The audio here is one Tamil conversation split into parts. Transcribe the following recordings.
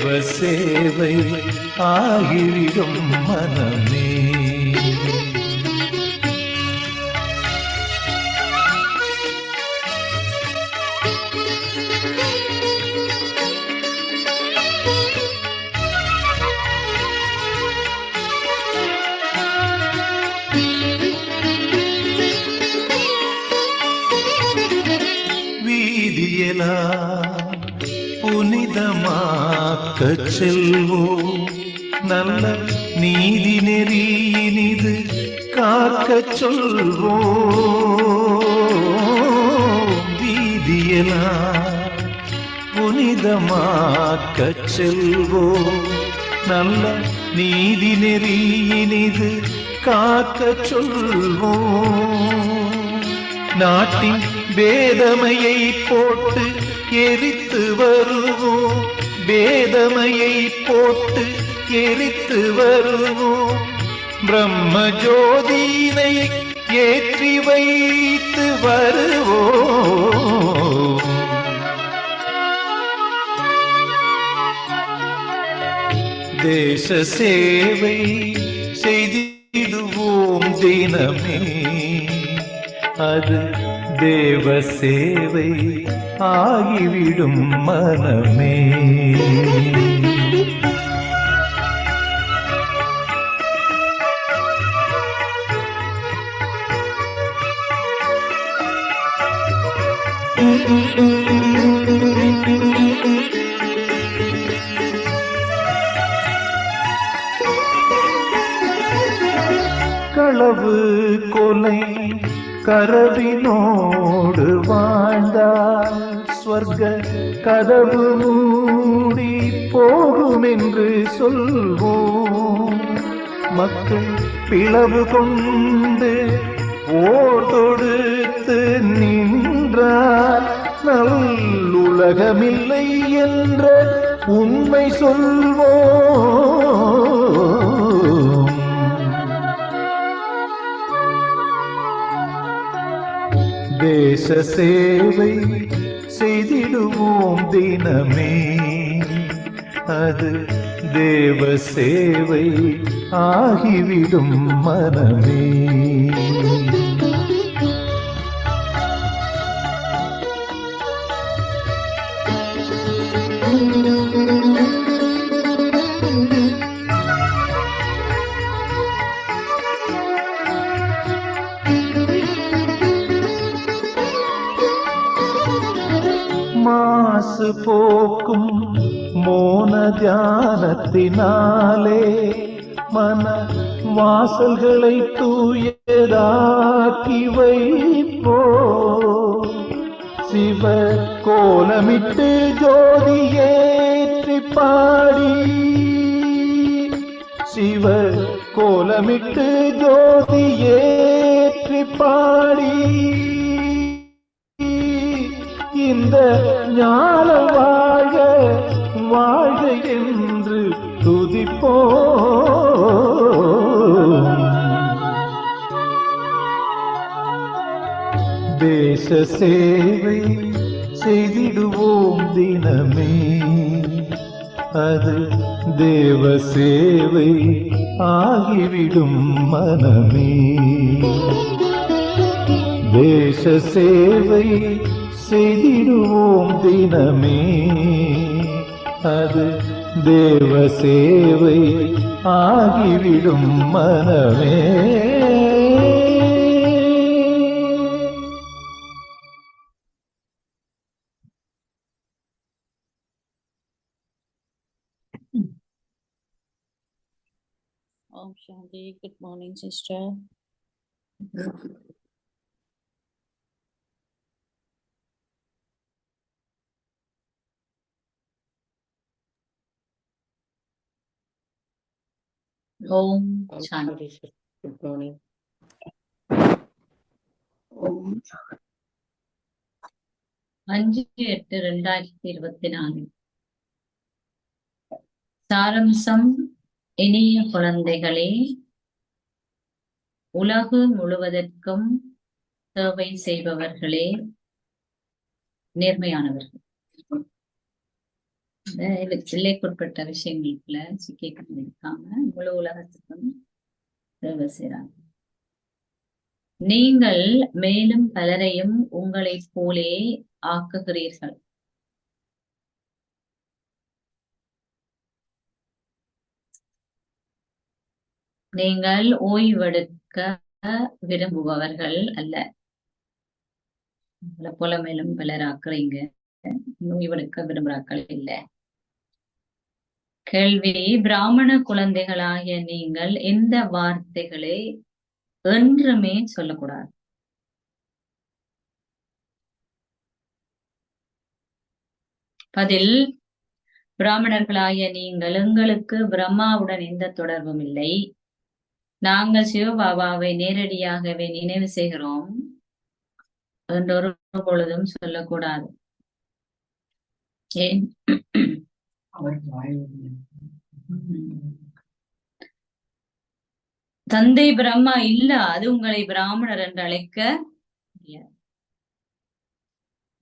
தேவ சேவை ஆகிவிடும் மனமே. வீதியெல்லாம் புனிதமாக்கச் செல்வோம், நல்ல நீதி நெறியினிது காக்கச் சொல்வோம். வீதியெல்லாம் புனிதமாக்கச் செல்வோம், நல்ல நீதி நெறியினிது காக்கச் சொல்வோம். நாட்டின் வேதமையை போட்டு எரித்து வருவோம், வேதமையை போட்டு எரித்து வருவோம். பிரம்ம ஜோதியினை ஏற்றி வைத்து வருவோம். தேச சேவை செய்திடுவோம் தினமே, அது தேவ சேவை ஆகிவிடும் மனமே. களவு கொலை கரவினோடு வாழ்ந்தால் ஸ்வர்க கதவு மூடி போகும் என்று சொல்வோம். மக்கள் பிளவு கொண்டு போர் தொடுத்து நின்றால் நல்லுலகமில்லை என்ற உண்மை சொல்வோம். தேச சேவை செய்திடுவோம் தினமே, அது தேவ சேவை ஆகிவிடும் மனமே. மாசு போக்கும் மோன தியானத்தினாலே மன வாசல்களை தூயதாக்கி வைப்போ. சிவ கோலமிட்டு ஜோதி ஏற்றி பாடி, சிவ கோலமிட்டு ஜோதி ஏற்றி பாடி இந்த ஞான வாழ்க வாழ்க என்று துதிப்போம். தேச சேவை செய்திடுவோம் தினமே, அது தேவ சேவை ஆகிவிடும் மனமே. தேச சேவை செய்திடுவோம் தினமே, அது தேவ சேவை ஆகிவிடும் மனமே. Om Shanti. Good morning, sister. Om Shanti. Good morning. Om 5/8/2024 சாரம்சம். இனிய குழந்தைகளே, உலகு முழுவதற்கும் சேவை செய்பவர்களே நேர்மையானவர்கள். எல்லைக்குட்பட்ட விஷயங்களுக்குள்ள சிக்கிக் கொண்டிருக்காம முழு உலகத்துக்கும் சேவை செய்றாங்க. நீங்கள் மேலும் பலரையும் உங்களைப் போலே ஆக்குகிறீர்கள். நீங்கள் ஓய்வெடுக்க விரும்புபவர்கள் அல்ல. உங்களை போல மேலும் பலர் ஆக்குறீங்க, ஓய்வெடுக்க விரும்புறாக்கள் இல்ல. கேள்வி: பிராமண குழந்தைகளாகிய நீங்கள் எந்த வார்த்தைகளை என்றுமே சொல்லக்கூடாது? பதில்: பிராமணர்களாகிய நீங்கள், எங்களுக்கு பிரம்மாவுடன் எந்த தொடர்பும் இல்லை. நாங்கள் சிவபாபாவை நேரடியாகவே நினைவு செய்கிறோம் என்றொரு பொழுதும் சொல்லக்கூடாது. ஏன்? தந்தை பிரம்மா இல்ல, அது உங்களை பிராமணர் என்று அழைக்க முடியாது.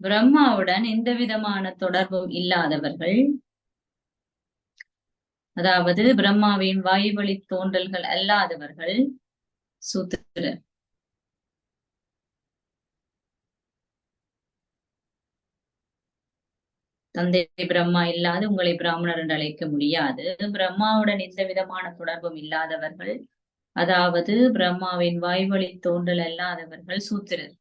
பிரம்மாவுடன் எந்த விதமான தொடர்பும் இல்லாதவர்கள், அதாவது பிரம்மாவின் வாய்வழி தோன்றல்கள் அல்லாதவர்கள் சூத்திரர். தந்தை பிரம்மா இல்லாது உங்களை பிராமணர் என்று அழைக்க முடியாது. பிரம்மாவுடன் எந்த விதமான தொடர்பும் இல்லாதவர்கள், அதாவது பிரம்மாவின் வாய்வழி தோன்றல் அல்லாதவர்கள் சூத்திரர்.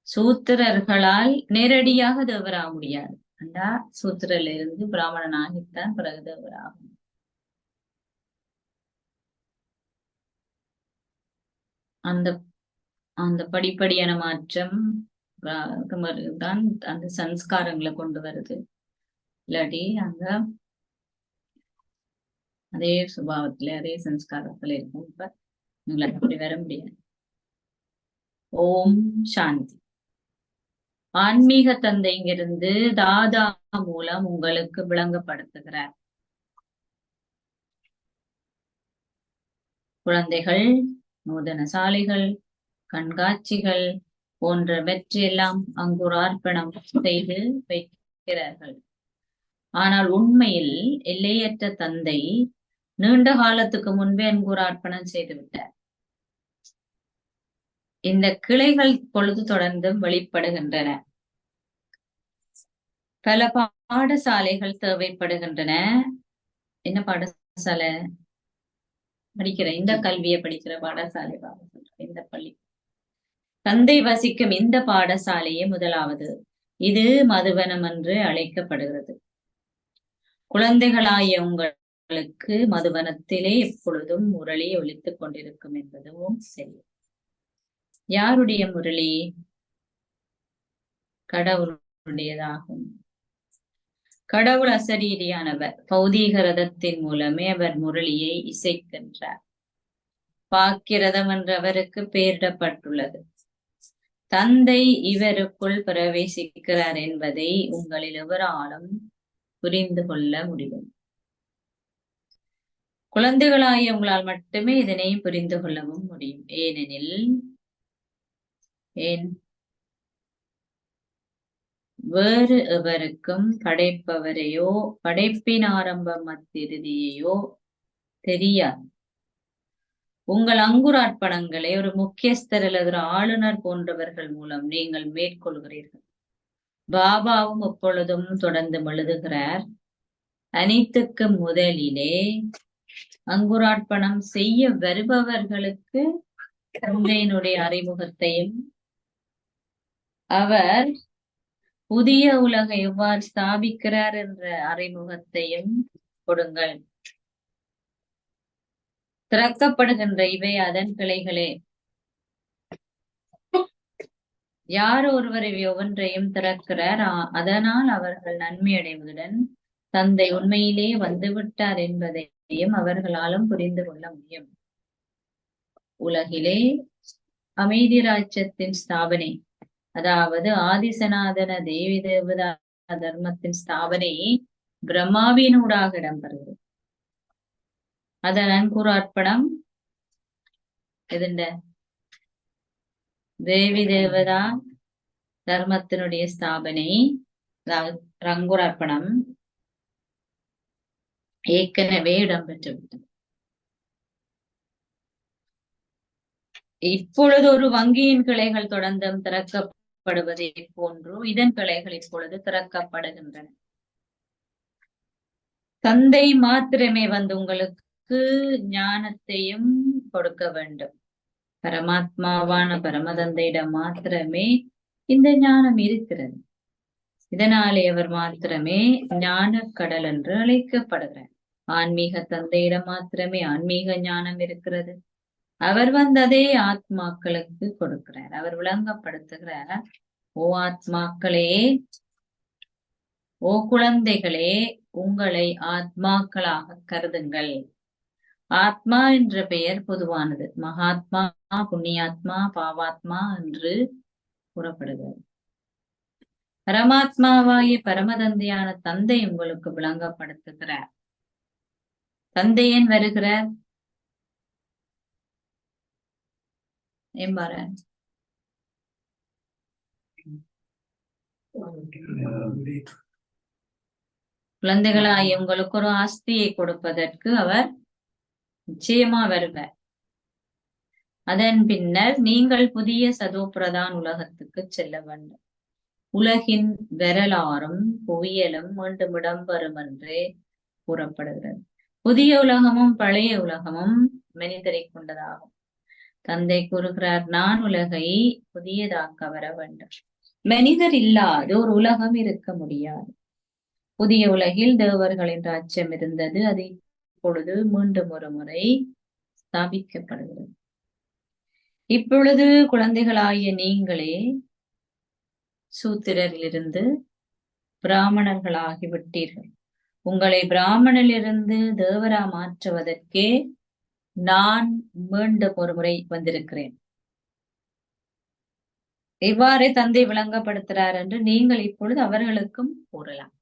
சூத்திரர்களால் நேரடியாக தேவராக முடியாது. அண்டா சூத்திரில் இருந்து பிராமணனாகித்தான் பிறகு தேவராகும். அந்த அந்த படிப்படியான மாற்றம் தான் அந்த சன்ஸ்காரங்களை கொண்டு வருது. இல்லாட்டி அங்க அதே சுபாவத்துல அதே சன்ஸ்காரத்துல இருக்கும். இப்ப உங்களுக்கு அப்படி வர முடியாது. ஓம் சாந்தி. ஆன்மீக தந்தை இங்கிருந்து தாதா மூலம் உங்களுக்கு விளங்கப்படுத்துகிறார். குழந்தைகள் நூதனசாலிகள், கண்காட்சிகள் போன்றவற்றையெல்லாம் அங்குரார்ப்பணம் செய்து வைக்கிறார்கள். ஆனால் உண்மையில் எல்லையற்ற தந்தை நீண்ட காலத்துக்கு முன்பே அங்குரார்ப்பணம் செய்துவிட்டார். இந்த கிளைகள் பொழுது தொடர்ந்தும் வெளிப்படுகின்றன. பல பாடசாலைகள் தேவைப்படுகின்றன. என்ன பாடசாலை படிக்கிற, இந்த கல்வியை படிக்கிற பாடசாலை இந்த பள்ளி. தந்தை வசிக்கும் இந்த பாடசாலையே முதலாவது. இது மதுவனம் என்று அழைக்கப்படுகிறது. குழந்தைகளாகிய உங்களுக்கு மதுவனத்திலே எப்பொழுதும் முரளி ஒலித்துக் கொண்டிருக்கும் என்பதும் சரி. யாருடைய முரளி? கடவுளுடையதாகும். கடவுள் அசரீரியானவர். பௌதீக ரதத்தின் மூலமே அவர் முரளியை இசைக்கின்றார். பாக்கிரதம் என்று அவருக்கு பெயரிடப்பட்டுள்ளது. தந்தை இவருக்குள் பிரவேசிக்கிறார் என்பதை உங்களில் எவராலும் புரிந்து கொள்ள முடியும். குழந்தைகளாகிய உங்களால் மட்டுமே இதனை புரிந்து கொள்ளவும் முடியும். ஏனெனில் வேறு எவருக்கும் படைப்பவரையோ படைப்பின் ஆரம்பம் மத்தியிறுதியையோ தெரியாது. உங்கள் அங்குரார்ப்பணங்களை ஒரு முக்கியஸ்தர் அல்லது ஒரு ஆளுநர் போன்றவர்கள் மூலம் நீங்கள் மேற்கொள்கிறீர்கள். பாபாவும் எப்பொழுதும் தொடர்ந்து எழுதுகிறார், அனைத்துக்கு முதலிலே அங்குரார்ப்பணம் செய்ய வருபவர்களுக்கு தந்தையினுடைய அறிமுகத்தையும் அவர் புதிய உலகை எவ்வாறு ஸ்தாபிக்கிறார் என்ற அறிமுகத்தையும் கொடுங்கள். திறக்கப்படுகின்ற இவை அதன் கிளைகளே. யார் ஒருவரை ஒவ்வொன்றையும் திறக்கிறார், அதனால் அவர்கள் நன்மை அடைவதுடன் தந்தை உண்மையிலே வந்துவிட்டார் என்பதையும் அவர்களாலும் புரிந்து கொள்ள முடியும். உலகிலே அமைதி ராஜ்யத்தின் ஸ்தாபனை, அதாவது ஆதிசனாதன தேவி தேவதா தர்மத்தின் ஸ்தாபனை பிரம்மாவினூடாக இடம்பெறுகிறது. அதன் அங்குரார்ப்பணம் எதுண்ட தேவி தேவதா தர்மத்தினுடைய ஸ்தாபனை அதாவது ரங்குரார்ப்பணம் ஏற்கனவே இடம்பெற்று விட்டது. இப்பொழுது ஒரு வங்கியின் கிளைகள் தொடர்ந்து திறக்கப்படுவதை போன்று இதன் கிளைகள் இப்பொழுது திறக்கப்படுகின்றன. தந்தை மாத்திரமே வந்து உங்களுக்கு ஞானத்தையும் கொடுக்க வேண்டும். பரமாத்மாவான பரமதந்தையிடம் மாத்திரமே இந்த ஞானம் இருக்கிறது. இதனாலே அவர் மாத்திரமே ஞான கடல் என்று அழைக்கப்படுகிறார். ஆன்மீக தந்தையிடம் மாத்திரமே ஆன்மீக ஞானம் இருக்கிறது. அவர் அதே ஆத்மாக்களுக்கு கொடுக்கிறார். அவர் விளங்கப்படுத்துகிறார், ஓ ஆத்மாக்களே, ஓ குழந்தைகளே, உங்களை ஆத்மாக்களாக கருதுங்கள். ஆத்மா என்ற பெயர் பொதுவானது. மகாத்மா, புண்ணியாத்மா, பாவாத்மா என்று கூறப்படுகிறது. பரமாத்மாவாகிய பரமதந்தையான தந்தை உங்களுக்கு விளங்கப்படுத்துகிறார். தந்தை ஏன் வருகிறார்? என்பார் குழந்தைகளாய் உங்களுக்கு ஒரு ஆஸ்தியை கொடுப்பதற்கு அவர் நிச்சயமா வருவார். அதன் பின்னர் நீங்கள் புதிய சதோபிரதான் உலகத்துக்கு செல்ல வேண்டும். உலகின் வரலாறும் புவியலும் மீண்டும் இடம்பெறும் என்றே கூறப்படுகிறது. புதிய உலகமும் பழைய உலகமும் மனிதரை கொண்டதாகும். தந்தை கூறுகிறார், நான் உலகை புதியதாக்க வர வேண்டும். மனிதர் இல்லாத ஒரு உலகம் இருக்க முடியாது. புதிய உலகில் தேவர்களின் ராஜ்யம் இருந்தது. அது இப்பொழுது மீண்டும் ஒரு முறை ஸ்தாபிக்கப்படுகிறது. இப்பொழுது குழந்தைகளாகிய நீங்களே சூத்திரரிலிருந்து பிராமணர்களாகிவிட்டீர்கள். உங்களை பிராமணனிலிருந்து தேவரா மாற்றுவதற்கே நான் மீண்டும் ஒரு முறை வந்திருக்கிறேன். எவ்வாறு தந்தை விளங்கப்படுத்துகிறார் என்று நீங்கள் இப்பொழுது அவர்களுக்கும் கூறலாம்.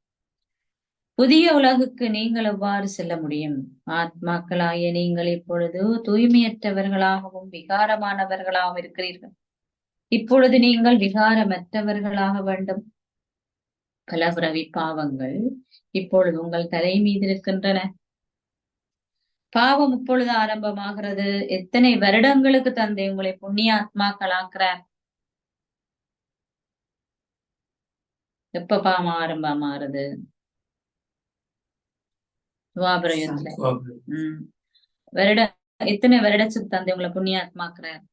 புதிய உலகுக்கு நீங்கள் எவ்வாறு செல்ல முடியும்? ஆத்மாக்களாகிய நீங்கள் இப்பொழுது தூய்மையற்றவர்களாகவும் விகாரமானவர்களாகவும் இருக்கிறீர்கள். இப்பொழுது நீங்கள் விகாரமற்றவர்களாக வேண்டும். பல பிறவி பாவங்கள் இப்பொழுது உங்கள் தலை மீது இருக்கின்றன. பாவம் இப்பொழுது ஆரம்பமாகிறது. எத்தனை வருடங்களுக்கு தந்தை உங்களை புண்ணிய ஆத்மாக்களாக்குறார்? எப்ப பாவம் ஆரம்பமாறுது? துவாபரயுகத்துல. எத்தனை வருடத்துக்கு தந்தை உங்களை புண்ணிய ஆத்மாக்குறார்?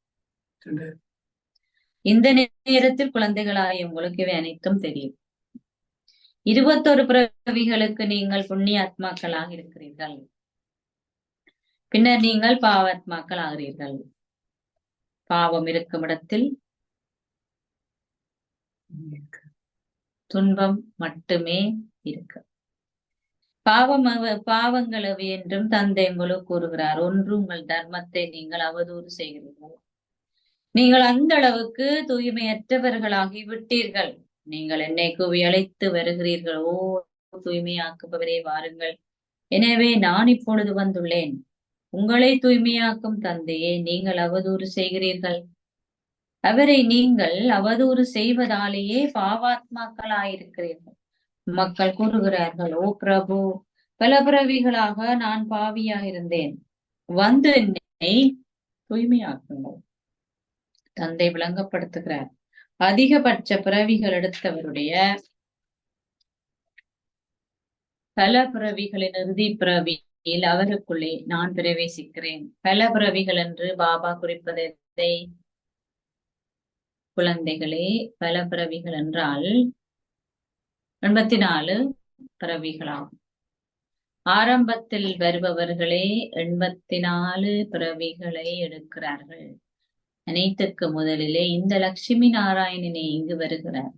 இந்த நேரத்தில் குழந்தைகளாய் உங்களுக்கு இவை அனைத்தும் தெரியும். 21 பிறவிகளுக்கு நீங்கள் புண்ணிய ஆத்மாக்களாக இருக்கிறீர்கள். பின்னர் நீங்கள் பாவாத்மாக்கள் ஆகிறீர்கள். பாவம் இருக்கும் இடத்தில் துன்பம் மட்டுமே இருக்கு. பாவங்கள் அவை என்றும் தந்தை உங்களுக்கு கூறுகிறார். ஒன்று, உங்கள் தர்மத்தை நீங்கள் அவதூறு செய்கிறீர்கள். நீங்கள் அந்த அளவுக்கு தூய்மையற்றவர்களாகி விட்டீர்கள். நீங்கள் என்னை கூவி அழைத்து வருகிறீர்கள், ஓ தூய்மையாக்குபவரே வாருங்கள். எனவே நான் இப்பொழுது வந்துள்ளேன். உங்களை தூய்மையாக்கும் தந்தையே நீங்கள் அவதூறு செய்கிறீர்கள். அவரை நீங்கள் அவதூறு செய்வதாலேயே பாவாத்மாக்களாயிருக்கிறீர்கள். மக்கள் கூறுகிறார்கள், ஓ பிரபு, பல பிறவிகளாக நான் பாவியாக இருந்தேன், வந்து என்னை தூய்மையாக்குங்கள். தந்தை விளங்கப்படுத்துகிறார், அதிகபட்ச பிறவிகள் எடுத்தவருடைய பல பிறவிகளின் இறுதி பிறவியில் அவருக்குள்ளே நான் பிரவேசிக்கிறேன். பல பிறவிகள் என்று பாபா குறிப்பதை குழந்தைகளே, பல பிறவிகள் என்றால் 84 பிறவிகளாகும். ஆரம்பத்தில் வருபவர்களே 84 பிறவிகளை எடுக்கிறார்கள். அனைத்துக்கு முதலிலே இந்த லட்சுமி நாராயணனே இங்கு வருகிறார்.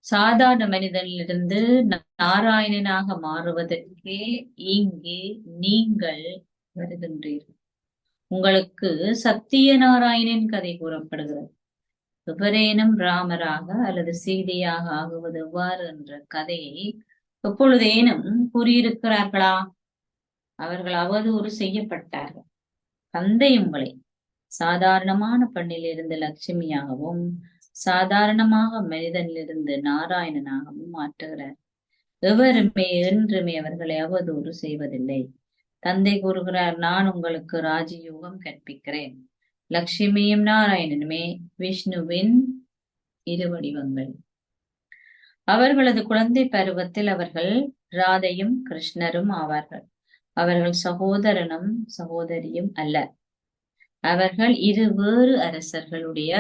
சாதாரண மனிதனிலிருந்து நாராயணனாக மாறுவதற்கே இங்கு நீங்கள் வருகின்றீர்கள். உங்களுக்கு சத்திய நாராயணன் கதை கூறப்படுகிறது. எவரேனும் ராமராக அல்லது சீதையாக ஆகுவது எவ்வாறு என்ற கதையை எப்பொழுதேனும் கூறியிருக்கிறார்களா? அவர்கள் அவதூறு செய்யப்பட்டார்கள். தந்தை உங்களை சாதாரணமான பெண்ணில் இருந்து லட்சுமியாகவும் சாதாரணமாக மனிதனிலிருந்து நாராயணனாகவும் மாற்றுகிறார். எவருமே என்றுமே அவர்களை அவதூறு செய்வதில்லை. தந்தை கூறுகிறார், நான் உங்களுக்கு ராஜயோகம் கற்பிக்கிறேன். லட்சுமியும் நாராயணனுமே விஷ்ணுவின் இரு வடிவங்கள். அவர்களது குழந்தை பருவத்தில் அவர்கள் ராதையும் கிருஷ்ணரும் ஆவார்கள். அவர்கள் சகோதரனும் சகோதரியும் அல்ல. அவர்கள் இரு வேறு அரசர்களுடைய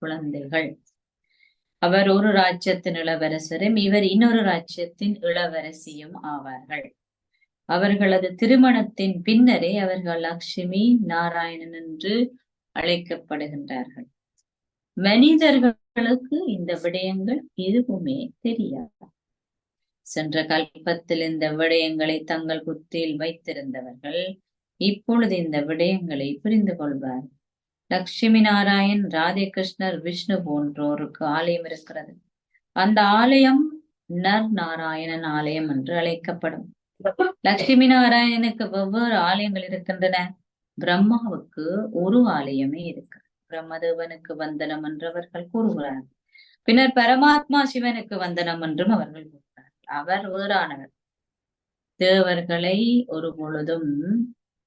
குழந்தைகள். அவர் ஒரு ராஜ்யத்தின் இளவரசரும் இவர் இன்னொரு ராஜ்யத்தின் இளவரசியும் ஆவார்கள். அவர்களது திருமணத்தின் பின்னரே அவர்கள் லட்சுமி நாராயணன் என்று அழைக்கப்படுகின்றார்கள். மனிதர்களுக்கு இந்த விடயங்கள் எதுவுமே தெரியாது. சென்ற கல்பத்தில் இந்த விடயங்களை தங்கள் புத்தியில் வைத்திருந்தவர்கள் இப்பொழுது இந்த விடயங்களை புரிந்து கொள்வார். லட்சுமி நாராயண், ராதே கிருஷ்ணர், விஷ்ணு போன்றோருக்கு ஆலயம் இருக்கிறது. அந்த ஆலயம் நர் நாராயணன் ஆலயம் என்று அழைக்கப்படும். லட்சுமி நாராயணனுக்கு வெவ்வேறு ஆலயங்கள் இருக்கின்றன. பிரம்மாவுக்கு ஒரு ஆலயமே இருக்கு. பிரம்மதேவனுக்கு வந்தனம் என்றவர்கள் கூறுகிறார்கள். பின்னர் பரமாத்மா சிவனுக்கு வந்தனம் என்றும் அவர்கள் கூறுகிறார்கள். அவர் வேறானவர். தேவர்களை ஒரு பொழுதும்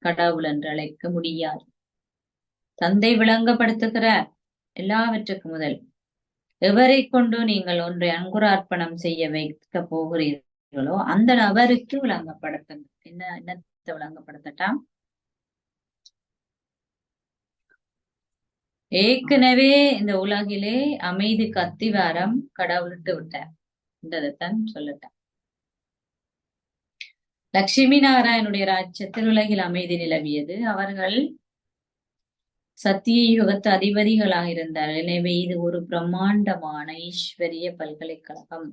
கடவுள் என்று அழைக்க முடியாது. தந்தை விளங்கப்படுத்துகிறார். எல்லாவற்றுக்கு முதல் எவரை கொண்டு நீங்கள் ஒன்றை அங்குரார்ப்பணம் செய்ய வைக்க போகிறீர்களோ அந்த நபருக்கு விளங்கப்படுத்துங்க. என்னத்தை விளங்கப்படுத்தட்டாம்? ஏற்கனவே இந்த உலகிலே அமைதிக்கு அத்திவாரம் கடவுளிட்டு விட்டார் என்றதைத்தான் சொல்லட்டான். லட்சுமி நாராயணுடைய ராஜ்யத்தில் உலகில் அமைதி நிலவியது. அவர்கள் சத்திய யுகத்து அதிபதிகளாக இருந்தார்கள். எனவே இது ஒரு பிரம்மாண்டமான ஈஸ்வரிய பல்கலைக்கழகம்.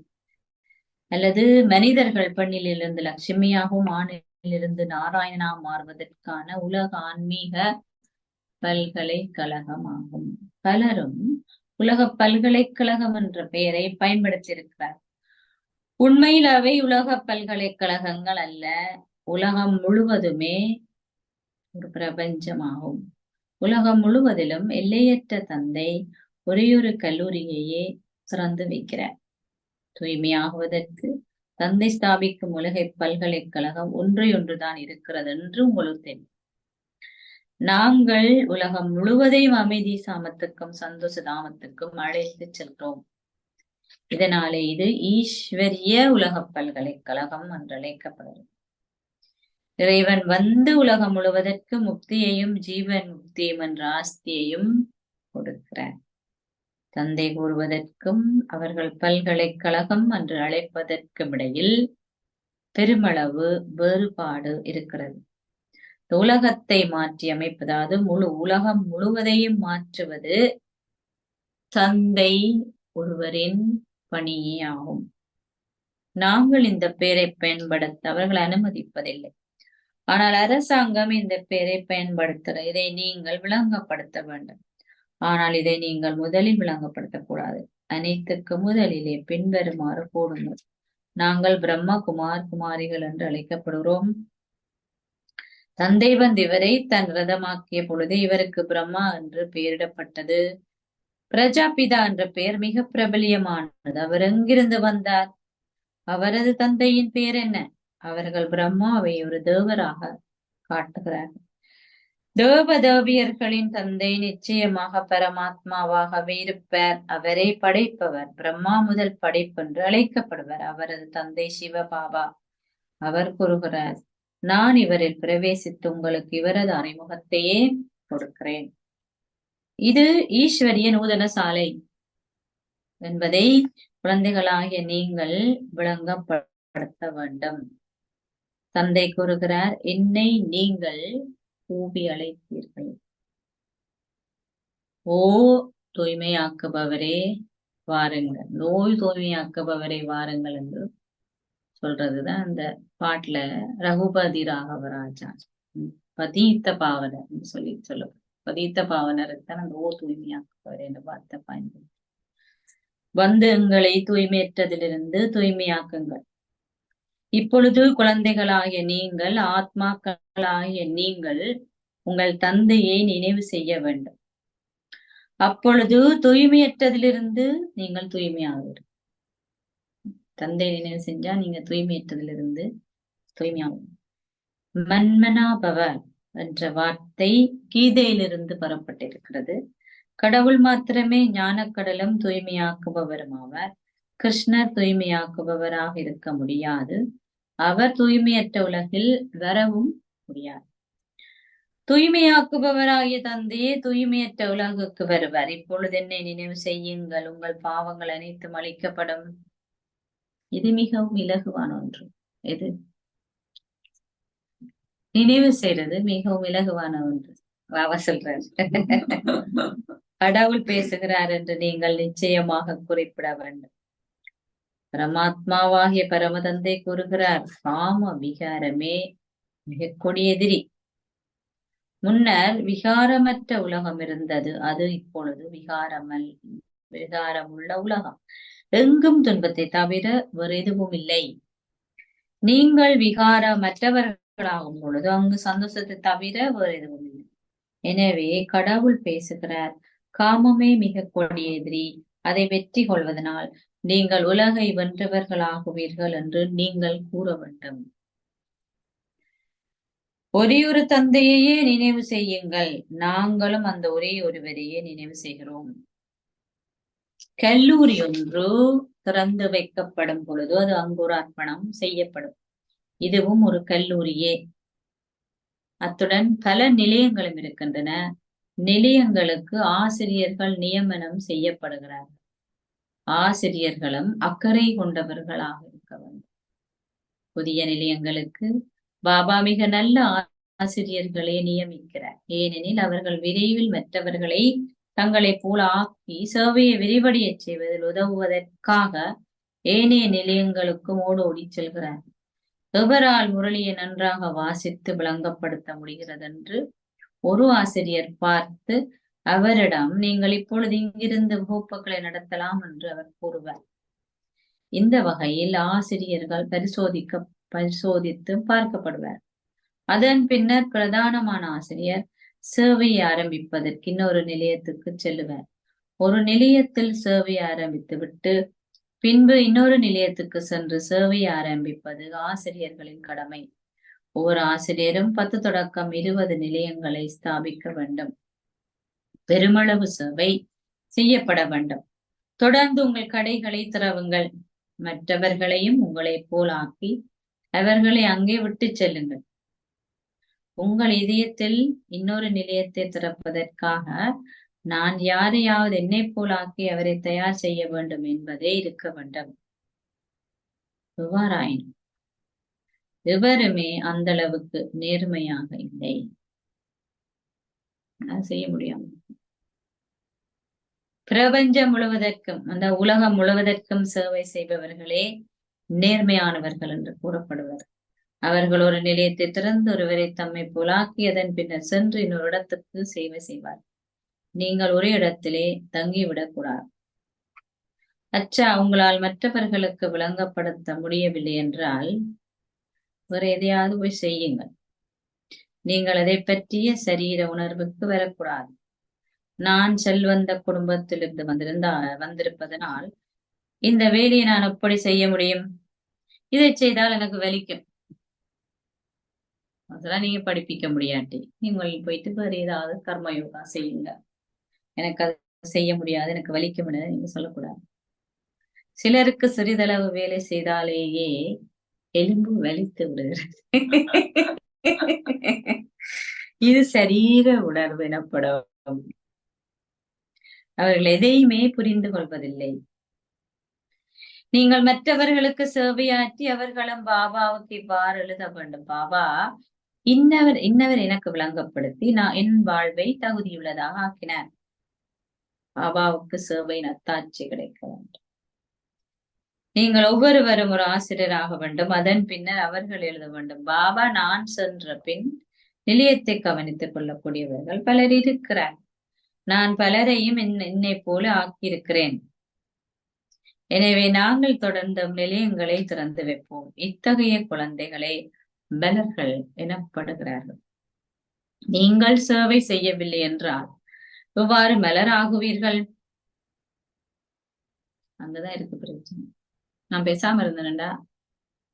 அல்லது மனிதர்கள் பெண்ணிலிருந்து லட்சுமியாகவும் ஆணிலிருந்து நாராயணனாக மாறுவதற்கான உலக ஆன்மீக பல்கலைக்கழகம் ஆகும். பலரும் உலக பல்கலைக்கழகம் என்ற பெயரை பயன்படுத்தியிருக்கிறார். உண்மையில் அவை உலக பல்கலைக்கழகங்கள் அல்ல. உலகம் முழுவதுமே ஒரு பிரபஞ்சமாகும். உலகம் முழுவதிலும் எல்லையற்ற தந்தை ஒரே ஒரு கல்லூரியையே திறந்து வைக்கிறார். தூய்மையாகுவதற்கு தந்தை ஸ்தாபிக்கும் உலக பல்கலைக்கழகம் ஒன்றுதான் இருக்கிறது என்று உங்களுக்கு தெரியும். நாங்கள் உலகம் முழுவதையும் அமைதி சாமத்துக்கும் சந்தோஷ தாமத்துக்கும் அழைத்து செல்கிறோம். இதனாலே இது ஈஸ்வரிய உலக பல்கலைக்கழகம் என்று அழைக்கப்படுகிறது. இறைவன் வந்து உலகம் முழுவதற்கு முக்தியையும் ஜீவன் முக்தியும் என்ற ஆஸ்தியையும் கொடுக்கிறார். தந்தை கூறுவதற்கும் அவர்கள் பல்கலைக்கழகம் என்று அழைப்பதற்கும் இடையில் பெருமளவு வேறுபாடு இருக்கிறது. உலகத்தை மாற்றி அமைப்பது, அதாவது முழு உலகம் முழுவதையும் மாற்றுவது தந்தை ஒருவரின் பணியே ஆகும். நாங்கள் இந்த பெயரை பயன்படுத்த அவர்கள் அனுமதிப்பதில்லை. ஆனால் அரசாங்கம் இந்த பெயரை பயன்படுத்துகிற இதை நீங்கள் விளங்கப்படுத்த வேண்டும். ஆனால் இதை நீங்கள் முதலில் விளங்கப்படுத்தக்கூடாது. அனைத்துக்கு முதலிலே பின்வருமாறு கூடுங்கள். நாங்கள் பிரம்மகுமார் குமாரிகள் என்று அழைக்கப்படுகிறோம். தந்தை வந்து இவரை தன் ரதமாக்கிய பொழுது இவருக்கு பிரம்மா என்று பெயரிடப்பட்டது. பிரஜாபிதா என்ற பெயர் மிக பிரபலியமானது. அவர் எங்கிருந்து வந்தார்? அவரது தந்தையின் பெயர் என்ன? அவர்கள் பிரம்மாவை ஒரு தேவராக காட்டுகிறார்கள். தேவதேவியர்களின் தந்தை நிச்சயமாக பரமாத்மாவாகவே இருப்பார். அவரை படைப்பவர். பிரம்மா முதல் படைப்பு என்று அழைக்கப்படுவர். அவரது தந்தை சிவபாபா. அவர் கூறுகிறார், நான் இவரில் பிரவேசித்து உங்களுக்கு இவரது அறிமுகத்தையே கொடுக்கிறேன். இது ஈஸ்வரிய நூதன சாலை என்பதை குழந்தைகளாகிய நீங்கள் விளங்கப்படுத்த வேண்டும். தந்தை கூறுகிறார், என்னை நீங்கள் கூவி அழைத்தீர்கள். ஓ தூய்மையாக்குபவரே வாருங்கள், நோய் தூய்மையாக்குபவரை வாருங்கள் என்று சொல்றதுதான் அந்த பாட்டுல ரகுபதி ராகவராஜா பதீத்த பாவனர் என்று சொல்ல பதீத்த பாவனருக்கு தான் அந்த ஓ தூய்மையாக்குபவர் என்ற வார்த்தை பயன்படுத்த. வந்து எங்களை தூய்மையற்றதிலிருந்து தூய்மையாக்குங்கள். இப்பொழுது குழந்தைகளாகிய நீங்கள், ஆத்மாக்களாகிய நீங்கள் உங்கள் தந்தையை நினைவு செய்ய வேண்டும். அப்பொழுது தூய்மையற்றதிலிருந்து நீங்கள் தூய்மையாவீர்கள். தந்தை நினைவு செஞ்சா நீங்க தூய்மையற்றதிலிருந்து தூய்மையாகும். மன்மனாபவ என்ற வார்த்தை கீதையிலிருந்து பெறப்பட்டிருக்கிறது. கடவுள் மாத்திரமே ஞானக்கடலும் தூய்மையாக்குபவருமாவார். கிருஷ்ணர் தூய்மையாக்குபவராக இருக்க முடியாது. அவர் தூய்மையற்ற உலகில் வரவும் முடியாது. தூய்மையாக்குபவராகிய தந்தையே தூய்மையற்ற உலகுக்கு வருவார். இப்பொழுது என்னை நினைவு செய்யுங்கள், உங்கள் பாவங்கள் அனைத்தும் அழிக்கப்படும். இது மிகவும் இலகுவான ஒன்று. எது நினைவு செய்யறது மிகவும் இலகுவான ஒன்று. அவ சொல்றார் கடவுள் பேசுகிறார் என்று நீங்கள் நிச்சயமாக குறிப்பிட வேண்டும். பரமாத்மாவாகிய பரமதந்தை கூறுகிறார், காம விகாரமே மிக கொடிய எதிரி. முன்னர் விகாரமற்ற உலகம் இருந்தது, அது இப்பொழுது விகாரமுள்ள உலகம். எங்கும் துன்பத்தை தவிர வேறு எதுவும் இல்லை. நீங்கள் விகாரமற்றவர்களாகும் பொழுது அங்கு சந்தோஷத்தை தவிர வேறு எதுவும் இல்லை. எனவே கடவுள் பேசுகிறார், காமமே மிக கொடிய எதிரி. அதை வெற்றி கொள்வதனால் நீங்கள் உலகை வென்றவர்களாகுவீர்கள் என்று நீங்கள் கூற வேண்டும். ஒரே ஒரு தந்தையையே நினைவு செய்யுங்கள். நாங்களும் அந்த ஒரே ஒருவரையே நினைவு செய்கிறோம். கல்லூரி ஒன்று திறந்து வைக்கப்படும் பொழுது அது அங்குரார்ப்பணம் செய்யப்படும். இதுவும் ஒரு கல்லூரியே. அத்துடன் பல நிலையங்களும் இருக்கின்றன. நிலையங்களுக்கு ஆசிரியர்கள் நியமனம் செய்யப்படுகிறார்கள். ஆசிரியர்களும் அக்கறை கொண்டவர்களாக இருக்க வேண்டும். புதிய நிலையங்களுக்கு பாபா மிக நல்ல ஆசிரியர்களை நியமிக்கிறார். ஏனெனில் அவர்கள் விரைவில் மற்றவர்களை தங்களை போல ஆக்கி சேவையை விரிவடைய செய்வதில் உதவுவதற்காக ஏனைய நிலையங்களுக்கும் ஓடோடி செல்கிறார். எவரால் முரளியை நன்றாக வாசித்து விளங்கப்படுத்த முடிகிறது என்று ஒரு ஆசிரியர் பார்த்து அவரிடம், நீங்கள் இப்பொழுது இங்கிருந்து வகுப்புகளை நடத்தலாம் என்று அவர் கூறுவார். இந்த வகையில் ஆசிரியர்கள் பரிசோதித்து பார்க்கப்படுவார். அதன் பின்னர் பிரதானமான ஆசிரியர் சேவையை ஆரம்பிப்பதற்கு இன்னொரு நிலையத்துக்கு செல்லுவார். ஒரு நிலையத்தில் சேவையை ஆரம்பித்து விட்டு பின்பு இன்னொரு நிலையத்துக்கு சென்று சேவையை ஆரம்பிப்பது ஆசிரியர்களின் கடமை. ஒவ்வொரு ஆசிரியரும் 10 தொடக்கம் 20 நிலையங்களை ஸ்தாபிக்க வேண்டும். பெருமளவு சேவை செய்யப்பட வேண்டும். தொடர்ந்து உங்கள் கடைகளை திறவுங்கள். மற்றவர்களையும் உங்களைப் போல் ஆக்கி அவர்களை அங்கே விட்டு செல்லுங்கள். உங்கள் இதயத்தில் இன்னொரு நிலையத்தை திறப்பதற்காக நான் யாரையாவது என்னை போல் ஆக்கி அவரை தயார் செய்ய வேண்டும் என்பதே இருக்க வேண்டும். எவ்வாறாயினும் எவருமே அந்த அளவுக்கு நேர்மையாக இல்லை. செய்ய முடியாது. பிரபஞ்சம் முழுவதற்கும், அந்த உலகம் முழுவதற்கும் சேவை செய்பவர்களே நேர்மையானவர்கள் என்று கூறப்படுவர். அவர்கள் ஒரு நிலையத்தை திறந்து ஒருவரை தம்மை போலாக்கி அதன் பின்னர் சென்று இன்னொரு இடத்துக்கு சேவை செய்வார். நீங்கள் ஒரே இடத்திலே தங்கிவிடக் கூடாது. அச்சா, உங்களால் மற்றவர்களுக்கு விளங்கப்படுத்த முடியவில்லை என்றால் வேற எதையாவது போய் செய்யுங்கள். நீங்கள் அதை பற்றிய சரீர உணர்வுக்கு வரக்கூடாது. நான் செல்வந்த குடும்பத்திலிருந்து வந்திருப்பதனால் இந்த வேலையை நான் எப்படி செய்ய முடியும்? இதை செய்தால் எனக்கு வலிக்கும். அதெல்லாம் நீங்க படிப்பிக்க முடியாட்டி நீங்கள் போயிட்டு வேற ஏதாவது கர்ம யோகா செய்யுங்க. எனக்கு அது செய்ய முடியாது, எனக்கு வலிக்க முடியாது நீங்க சொல்லக்கூடாது. சிலருக்கு சிறிதளவு வேலை செய்தாலேயே எலும்பு வலித்து விடுகிறது. இது சரீர உணர்வு எனப்படும். அவர்கள் எதையுமே புரிந்து கொள்வதில்லை. நீங்கள் மற்றவர்களுக்கு சேவையாற்றி அவர்களும் பாபாவுக்கு இவ்வாறு எழுத வேண்டும். பாபா இன்னவர் எனக்கு விளங்கப்படுத்தி நான் என் வாழ்வை தகுதியுள்ளதாக ஆக்கினார். பாபாவுக்கு சேவை நத்தாட்சி கிடைக்க வேண்டும். நீங்கள் ஒவ்வொருவரும் ஒரு ஆசிரியராக வேண்டும். அதன் பின்னர் அவர்கள் எழுத வேண்டும். பாபா நான் சென்ற பின் நிலையத்தை கவனித்துக் கொள்ளக்கூடியவர்கள் பலர் இருக்கிறார். நான் பலரையும் என்னை போல ஆக்கியிருக்கிறேன். எனவே நாங்கள் தொடர்ந்து நிலையங்களை திறந்து வைப்போம். இத்தகைய குழந்தைகளே பலர்கள் எனப்படுகிறார்கள். நீங்கள் சேவை செய்யவில்லை என்றால் எவ்வாறு மலராகுவீர்கள்? அங்கதான் இருக்கு பிரச்சனை. நான் பேசாம இருந்தேன்டா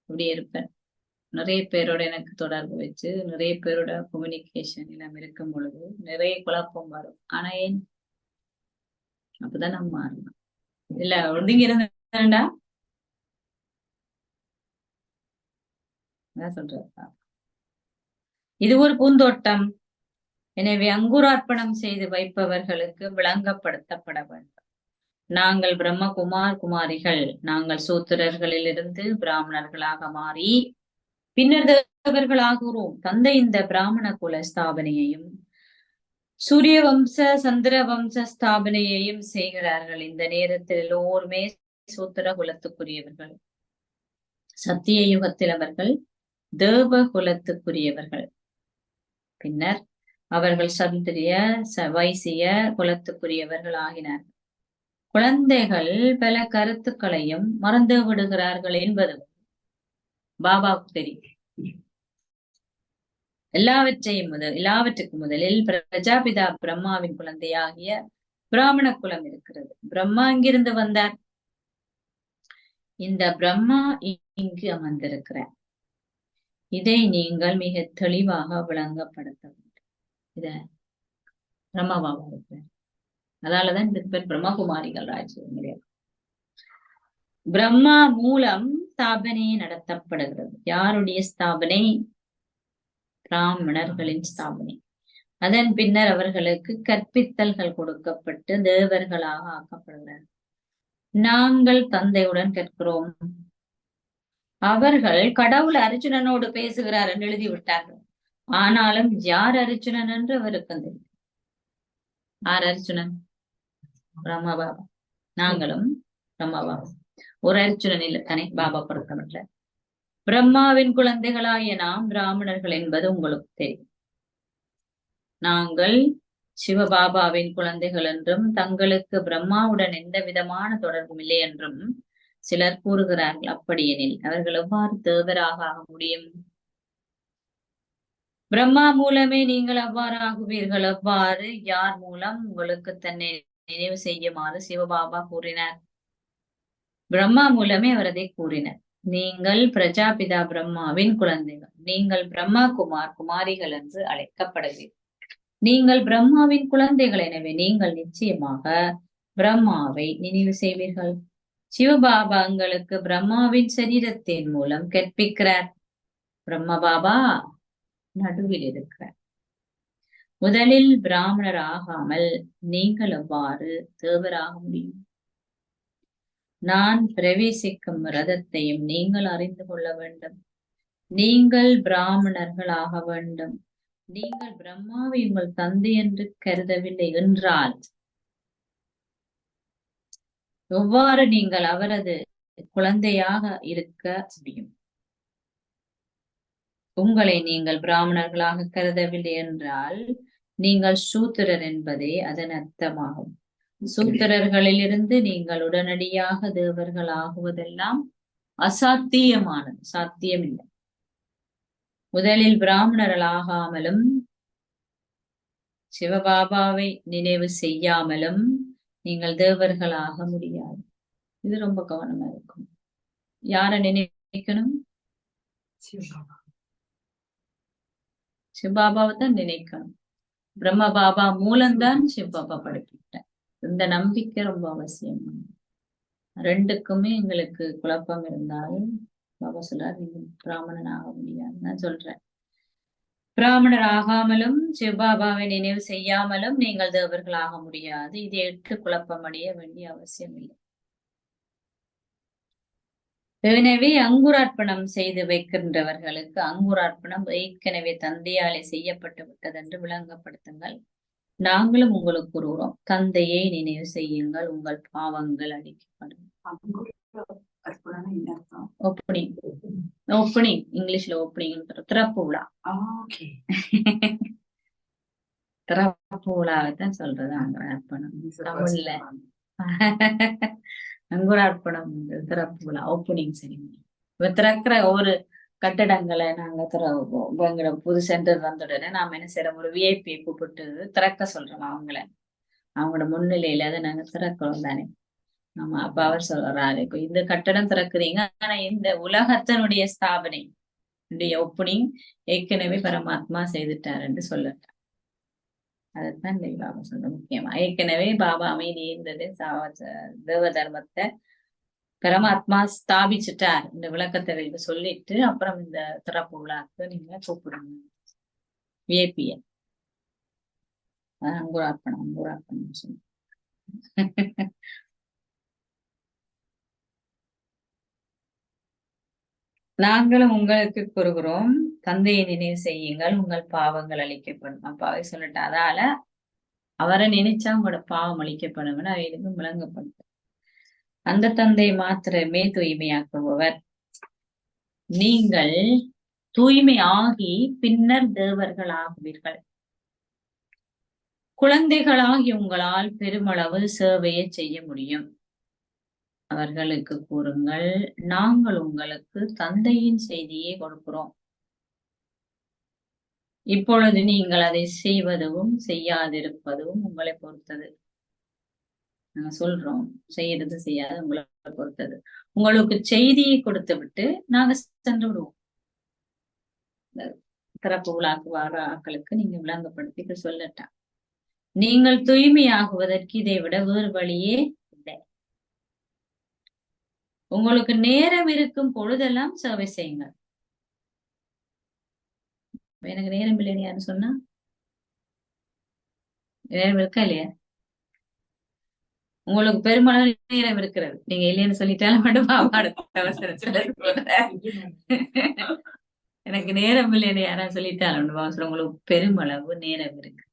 இப்படியே இருப்பேன். நிறைய பேரோட எனக்கு தொடர்பு வச்சு நிறைய பேரோட கம்யூனிகேஷன் எல்லாம் இருக்கும் பொழுது நிறைய குழப்பம் வரும். ஆனா ஏன் அப்பதான் நம்ம மாறணும். இல்ல ஒதுங்கி இருந்தேன்டா அதான் சொல்றேன். இது ஒரு பூந்தோட்டம். எனவே அங்குரார்ப்பணம் செய்து வைப்பவர்களுக்கு விளங்கப்படுத்தப்பட வேண்டும். நாங்கள் பிரம்மகுமார் குமாரிகள், நாங்கள் சூத்திரர்களிலிருந்து பிராமணர்களாக மாறி பின்னர் தேவர்களாகிறோம். தந்தை இந்த பிராமண குல ஸ்தாபனையையும் சூரிய வம்ச சந்திர வம்ச ஸ்தாபனையையும் செய்கிறார்கள். இந்த நேரத்தில் எல்லோருமே சூத்திர குலத்துக்குரியவர்கள். சத்திய யுகத்தில் அவர்கள் தேவ குலத்துக்குரியவர்கள். பின்னர் அவர்கள் சந்திரிய வைசிய குலத்துக்குரியவர்கள் ஆகினார். குழந்தைகள் பல கருத்துக்களையும் மறந்து விடுகிறார்கள் என்பது பாபாவுக்கு தெரியும். எல்லாவற்றுக்கும் முதலில் பிரஜாபிதா பிரம்மாவின் குழந்தையாகிய பிராமண குலம் இருக்கிறது. பிரம்மா இங்கிருந்து வந்தார். இந்த பிரம்மா இங்கு அமர்ந்திருக்கிறார். இதை நீங்கள் மிக தெளிவாக விளங்கப்படுத்த வேண்டும். இத பிரம்மாவாக இருக்கிறார். அதனாலதான் இதுக்கு பேர் பிரம்மகுமாரிகள் ராஜ்யம். பிரம்மா மூலம் ஸ்தாபனை நடத்தப்படுகிறது. யாருடைய ஸ்தாபனை? பிராமணர்களின் ஸ்தாபனை. அதன் பின்னர் அவர்களுக்கு கற்பித்தல்கள் கொடுக்கப்பட்டு தேவர்களாக ஆக்கப்படுகிறார். நாங்கள் தந்தையுடன் கற்கிறோம். அவர்கள் கடவுள் அர்ஜுனனோடு பேசுகிறார் என்று எழுதிவிட்டார்கள். ஆனாலும் யார் அர்ஜுனன் என்று அவருக்கு தெரியும். யார் அர்ஜுனன்? பிரம்மா பாபா. நாங்களும் பிரம்மா பாபா. ஒரு அர்ஜுனன் இல்லை தானே பாபா பொருத்தமல்ல. பிரம்மாவின் குழந்தைகளாகிய நாம் பிராமணர்கள் என்பது உங்களுக்கு தெரியும். நாங்கள் சிவபாபாவின் குழந்தைகள் என்றும் தங்களுக்கு பிரம்மாவுடன் எந்த விதமான தொடர்பும் இல்லை என்றும் சிலர் கூறுகிறார்கள். அப்படியெனில் அவர்கள் எவ்வாறு தேவராக ஆக முடியும்? பிரம்மா மூலமே நீங்கள் அவ்வாறு ஆகுவீர்கள். எவ்வாறு? யார் மூலம்? உங்களுக்கு தன்னை நினைவு செய்யுமாறு சிவபாபா கூறினார். பிரம்மா மூலமே அவர் அதை கூறினார். நீங்கள் பிரஜாபிதா பிரம்மாவின் குழந்தைகள். நீங்கள் பிரம்மா குமார் குமாரிகள் என்று அழைக்கப்படுவீர்கள். நீங்கள் பிரம்மாவின் குழந்தைகள். எனவே நீங்கள் நிச்சயமாக பிரம்மாவை நினைவு செய்வீர்கள். சிவபாபா உங்களுக்கு பிரம்மாவின் சரீரத்தின் மூலம் கற்பிக்கிறார். பிரம்ம பாபா நடுவில் இருக்கிறார். முதலில் பிராமணர் ஆகாமல் நீங்கள் எவ்வாறு தேவராக முடியும்? நான் பிரவேசிக்கும் ரதத்தையும் நீங்கள் அறிந்து கொள்ள வேண்டும். நீங்கள் பிராமணர்கள் ஆக வேண்டும். நீங்கள் பிரம்மாவை உங்கள் தந்தை என்று கருதவில்லை என்றால் எவ்வாறு நீங்கள் அவரது குழந்தையாக இருக்க முடியும்? உங்களை நீங்கள் பிராமணர்களாக கருதவில்லை என்றால் நீங்கள் சூத்திரர் என்பதே அதன் அர்த்தமாகும். சூத்திரர்களிலிருந்து நீங்கள் உடனடியாக தேவர்கள் ஆகுவதெல்லாம் அசாத்தியமானது, சாத்தியமில்லை. முதலில் பிராமணர்கள் ஆகாமலும் சிவபாபாவை நினைவு செய்யாமலும் நீங்கள் தேவர்களாக முடியாது. இது ரொம்ப கவனமா இருக்கும். யார நினைக்கணும்? சிவபாபாவை தான் நினைக்கணும். பிரம்ம பாபா மூலம்தான் சிவபாபா படிப்பிட்டார். இந்த நம்பிக்கை ரொம்ப அவசியம். ரெண்டுக்குமே எங்களுக்கு குழப்பம் இருந்தாலும் பாபா சொல்றாரு, நீங்க பிராமணன் ஆக முடியாது. நான் சொல்றேன், பிராமணர் ஆகாமலும் சிவபாபாவை நினைவு செய்யாமலும் நீங்கள் தேவர்கள் ஆக முடியாது. இதை எடுத்து குழப்பம் அடைய வேண்டிய அவசியம் இல்லை. எனவே அங்குரார்ப்பணம் செய்து வைக்கின்றவர்களுக்கு அங்குரார்ப்பணம் ஏற்கனவே தந்தையாலே செய்யப்பட்டு விட்டது என்று விளங்கப்படுத்துங்கள். நாங்களும் உங்களுக்கு கூறுகிறோம், தந்தையை நினைவு செய்யுங்கள், உங்கள் பாவங்கள் அழிக்கப்படும். ஓப்பனிங் ஓப்பனிங் இங்கிலீஷ்ல ஓப்பனிங் திறப்பு விழா. திறப்பு விழாவைத்தான் சொல்றது அங்குரார்ப்பணம். தமிழ்ல அங்குரார்ப்பணம் திறப்பு விழா, ஓப்பனிங் செரிமனி. இப்ப திறக்கிற ஒவ்வொரு கட்டடங்களை நாங்க எங்களோட புது சென்டர் வந்த உடனே நாம என்ன செய்யறோம், ஒரு விஐபி கூப்பிட்டு திறக்க சொல்றோம் அவங்கள. அவங்களோட முன்னிலையில அதை நாங்க திறக்கிறோம் தானே. ஆமா, அப்ப அவர் சொல்றாரு, இப்ப இந்த கட்டடம் திறக்கிறீங்க, ஆனா இந்த உலகத்தினுடைய ஸ்தாபனை ஓப்பனிங் ஏற்கனவே பரமாத்மா செய்துட்டாருன்னு சொல்லட்டார். அதைத்தான் இந்த பாபா சொல்ற முக்கியமா. ஏற்கனவே பாபா அமைதி இருந்தது, தேவ தர்மத்தை பரமாத்மா ஸ்தாபிச்சுட்டார். இந்த விளக்கத்தை வைத்து சொல்லிட்டு அப்புறம் இந்த திறப்பு விழாக்கு நீங்க கூப்பிடுங்க விஐபிய. அங்குராப்பணம் அங்குராப்பணம் சொல்லு. நாங்களும் உங்களுக்கு கூறுகிறோம், தந்தையை நினைவு செய்யுங்கள், உங்கள் பாவங்கள் அழிக்கப்படும். அப்பாவை சொல்லிட்டு அதால அவரை நினைச்சா உங்களோட பாவம் அழிக்கப்படும்னு அவைகளுக்கு விளங்கப்படுது. அந்த தந்தை மாத்திரமே தூய்மையாக்குபவர். நீங்கள் தூய்மை ஆகி பின்னர் தேவர்கள் ஆகுவீர்கள். குழந்தைகளாகி உங்களால் பெருமளவு சேவையை செய்ய முடியும். அவர்களுக்கு கூறுங்கள், நாங்கள் உங்களுக்கு தந்தையின் செய்தியை கொடுக்கிறோம். இப்பொழுது நீங்கள் அதை செய்வதும் செய்யாதிருப்பதும் உங்களை பொறுத்தது. நாங்க சொல்றோம், செய்யறது செய்யாது உங்களை பொறுத்தது. உங்களுக்கு செய்தியை கொடுத்து விட்டு நாங்க சென்று விடுவோம். திறப்பு விழாக்கு வர ஆக்களுக்கு நீங்க விளங்கப்படுத்தி சொல்லட்டான். நீங்கள் தூய்மையாகுவதற்கு இதை விட வேறு வழியே இல்லை. உங்களுக்கு நேரம் இருக்கும் பொழுதெல்லாம் சேவை செய்யுங்க. எனக்கு நேரம் இல்லைன்னு யாரு சொன்னா? நேரம் இருக்கா இல்லையா? உங்களுக்கு பெருமளவு நேரம் இருக்கிறது. நீங்க இல்லைன்னு சொல்லிட்டாலும் மட்டும் எனக்கு நேரம் இல்லைன்னு யாரா சொல்லிட்டாலும் உங்களுக்கு பெருமளவு நேரம் இருக்கு.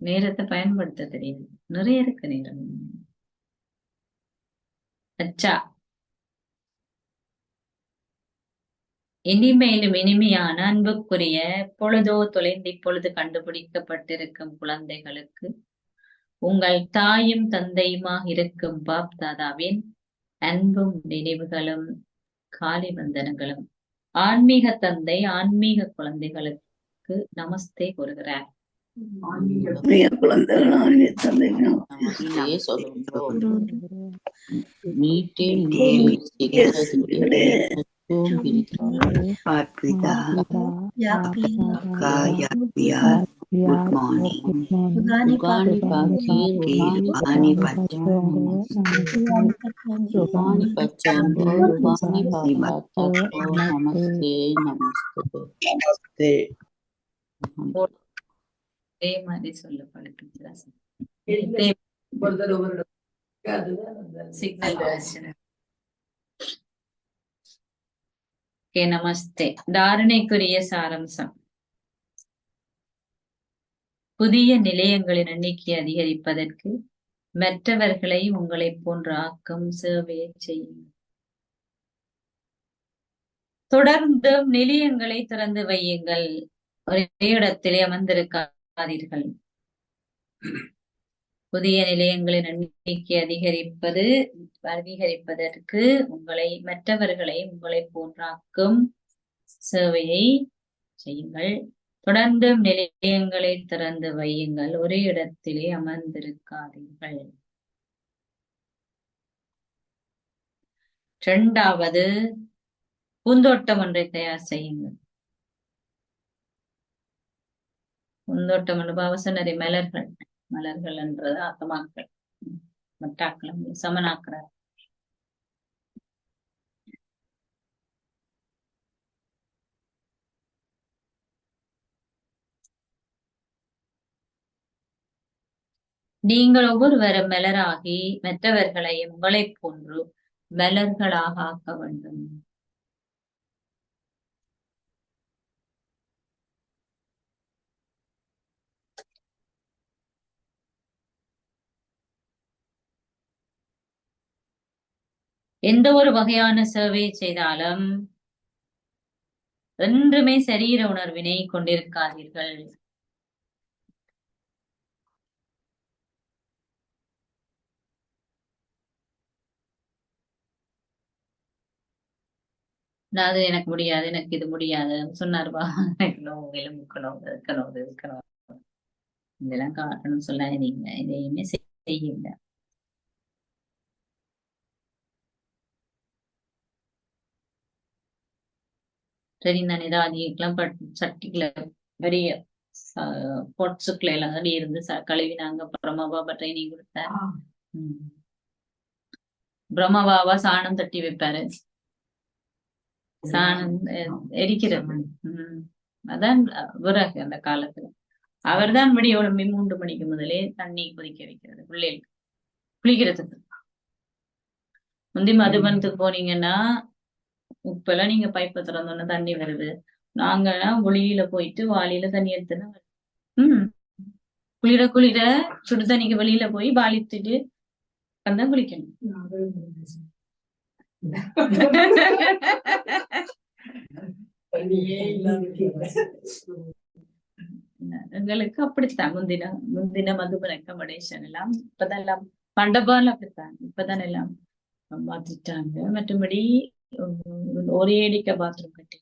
நேரத்தை பயன்படுத்த தெரியுது. நிறைய இருக்கு நேரம். அச்சா, இனிமையிலும் இனிமையான அன்புக்குரிய பொழுதோ தொலைந்து இப்பொழுது கண்டுபிடிக்கப்பட்டிருக்கும் குழந்தைகளுக்கு உங்கள் தாயும் தந்தையுமாக இருக்கும் பாப் தாதாவின் அன்பும் நினைவுகளும் காலை வந்தனங்களும். ஆன்மீக தந்தை ஆன்மீக குழந்தைகளுக்கு நமஸ்தே கூறுகிறார். Good morning. Ugani Pakir, Ugani Pacham, Ugani Pacham, Ugani Pakir, Namaste, Namaste. அதே மாதிரி சொல்லப்படுகின்ற நமஸ்தே. தாரணைக்குரிய சாரம்சம். புதிய நிலையங்களின் எண்ணிக்கை அதிகரிப்பதற்கு மற்றவர்களை உங்களை போன்ற ஆக்கம் சேவையை செய்யும். தொடர்ந்து நிலையங்களை திறந்து வையுங்கள். ஒரே இடத்திலே அமர்ந்திருக்காதீர்கள். புதிய நிலையங்களின் எண்ணிக்கை அதிகரிப்பதற்கு மற்றவர்களை உங்களை போன்றாக்கும் சேவையை செய்யுங்கள். தொடர்ந்து நிலையங்களை திறந்து வையுங்கள். ஒரே இடத்திலே அமர்ந்திருக்காதீர்கள். 2வது, பூந்தோட்டம் ஒன்றை தயார் செய்யுங்கள். பூந்தோட்டம் என்று பாவசனரி மலர்கள் என்றது ஆத்மாக்கள், மட்டாக்களும் சமனாக்கிறார். நீங்கள் ஒவ்வொருவரும் மலராகி மற்றவர்களை உங்களைப் போன்று மலர்களாக ஆக்க வேண்டும். எந்த ஒரு வகையான சேவையை செய்தாலும் என்றுமே சரீர உணர்வினை கொண்டிருக்காதீர்கள். அது எனக்கு முடியாது, எனக்கு இது முடியாது சொன்னார்பா. எனக்கு நோவு, எலும்புக்கணும், இருக்கணும், இருக்கணும். இதெல்லாம் காட்டணும் சொல்லாதீங்க, இதையுமே செய்யுங்க. சரி, நான் ஏதாவது சட்டிக்குள்ள பெரிய பொட்ஸுக்குள்ள எல்லாம் அடி இருந்து கழுவினாங்க. பிரம்மாபாபா ட்ரைனிங் கொடுத்தாரு. பிரம்மாபாபா சாணம் தட்டி வைப்பாரு, சாணம் எரிக்கிறது. அதான் விறகு அந்த காலத்துல. அவர் தான் விடிய 3 மணிக்கு முதலே தண்ணி கொதிக்க வைக்கிறது பிள்ளைகளுக்கு குளிக்கிறதுக்கு. முந்தி மதுபனத்துக்கு போனீங்கன்னா இப்பெல்லாம் நீங்க பைப்பை திறந்தோன்னா தண்ணி வருது. நாங்கன்னா வெளியில போயிட்டு வாளியில தண்ணி எடுத்துனா குளிர குளிர சுடு தண்ணிக்கு வெளியில போய் வாளித்துட்டு வந்தா குளிக்கணும். எங்களுக்கு அப்படித்தான் முந்தின மதுபன அக்கமடேஷன் எல்லாம் இப்பதான் எல்லாம் பண்டபால் அப்படித்தான். இப்பதான் எல்லாம் மாத்திட்டாங்க. மற்றபடி ஒரே அடிக்க பாத்ரூம் கட்டி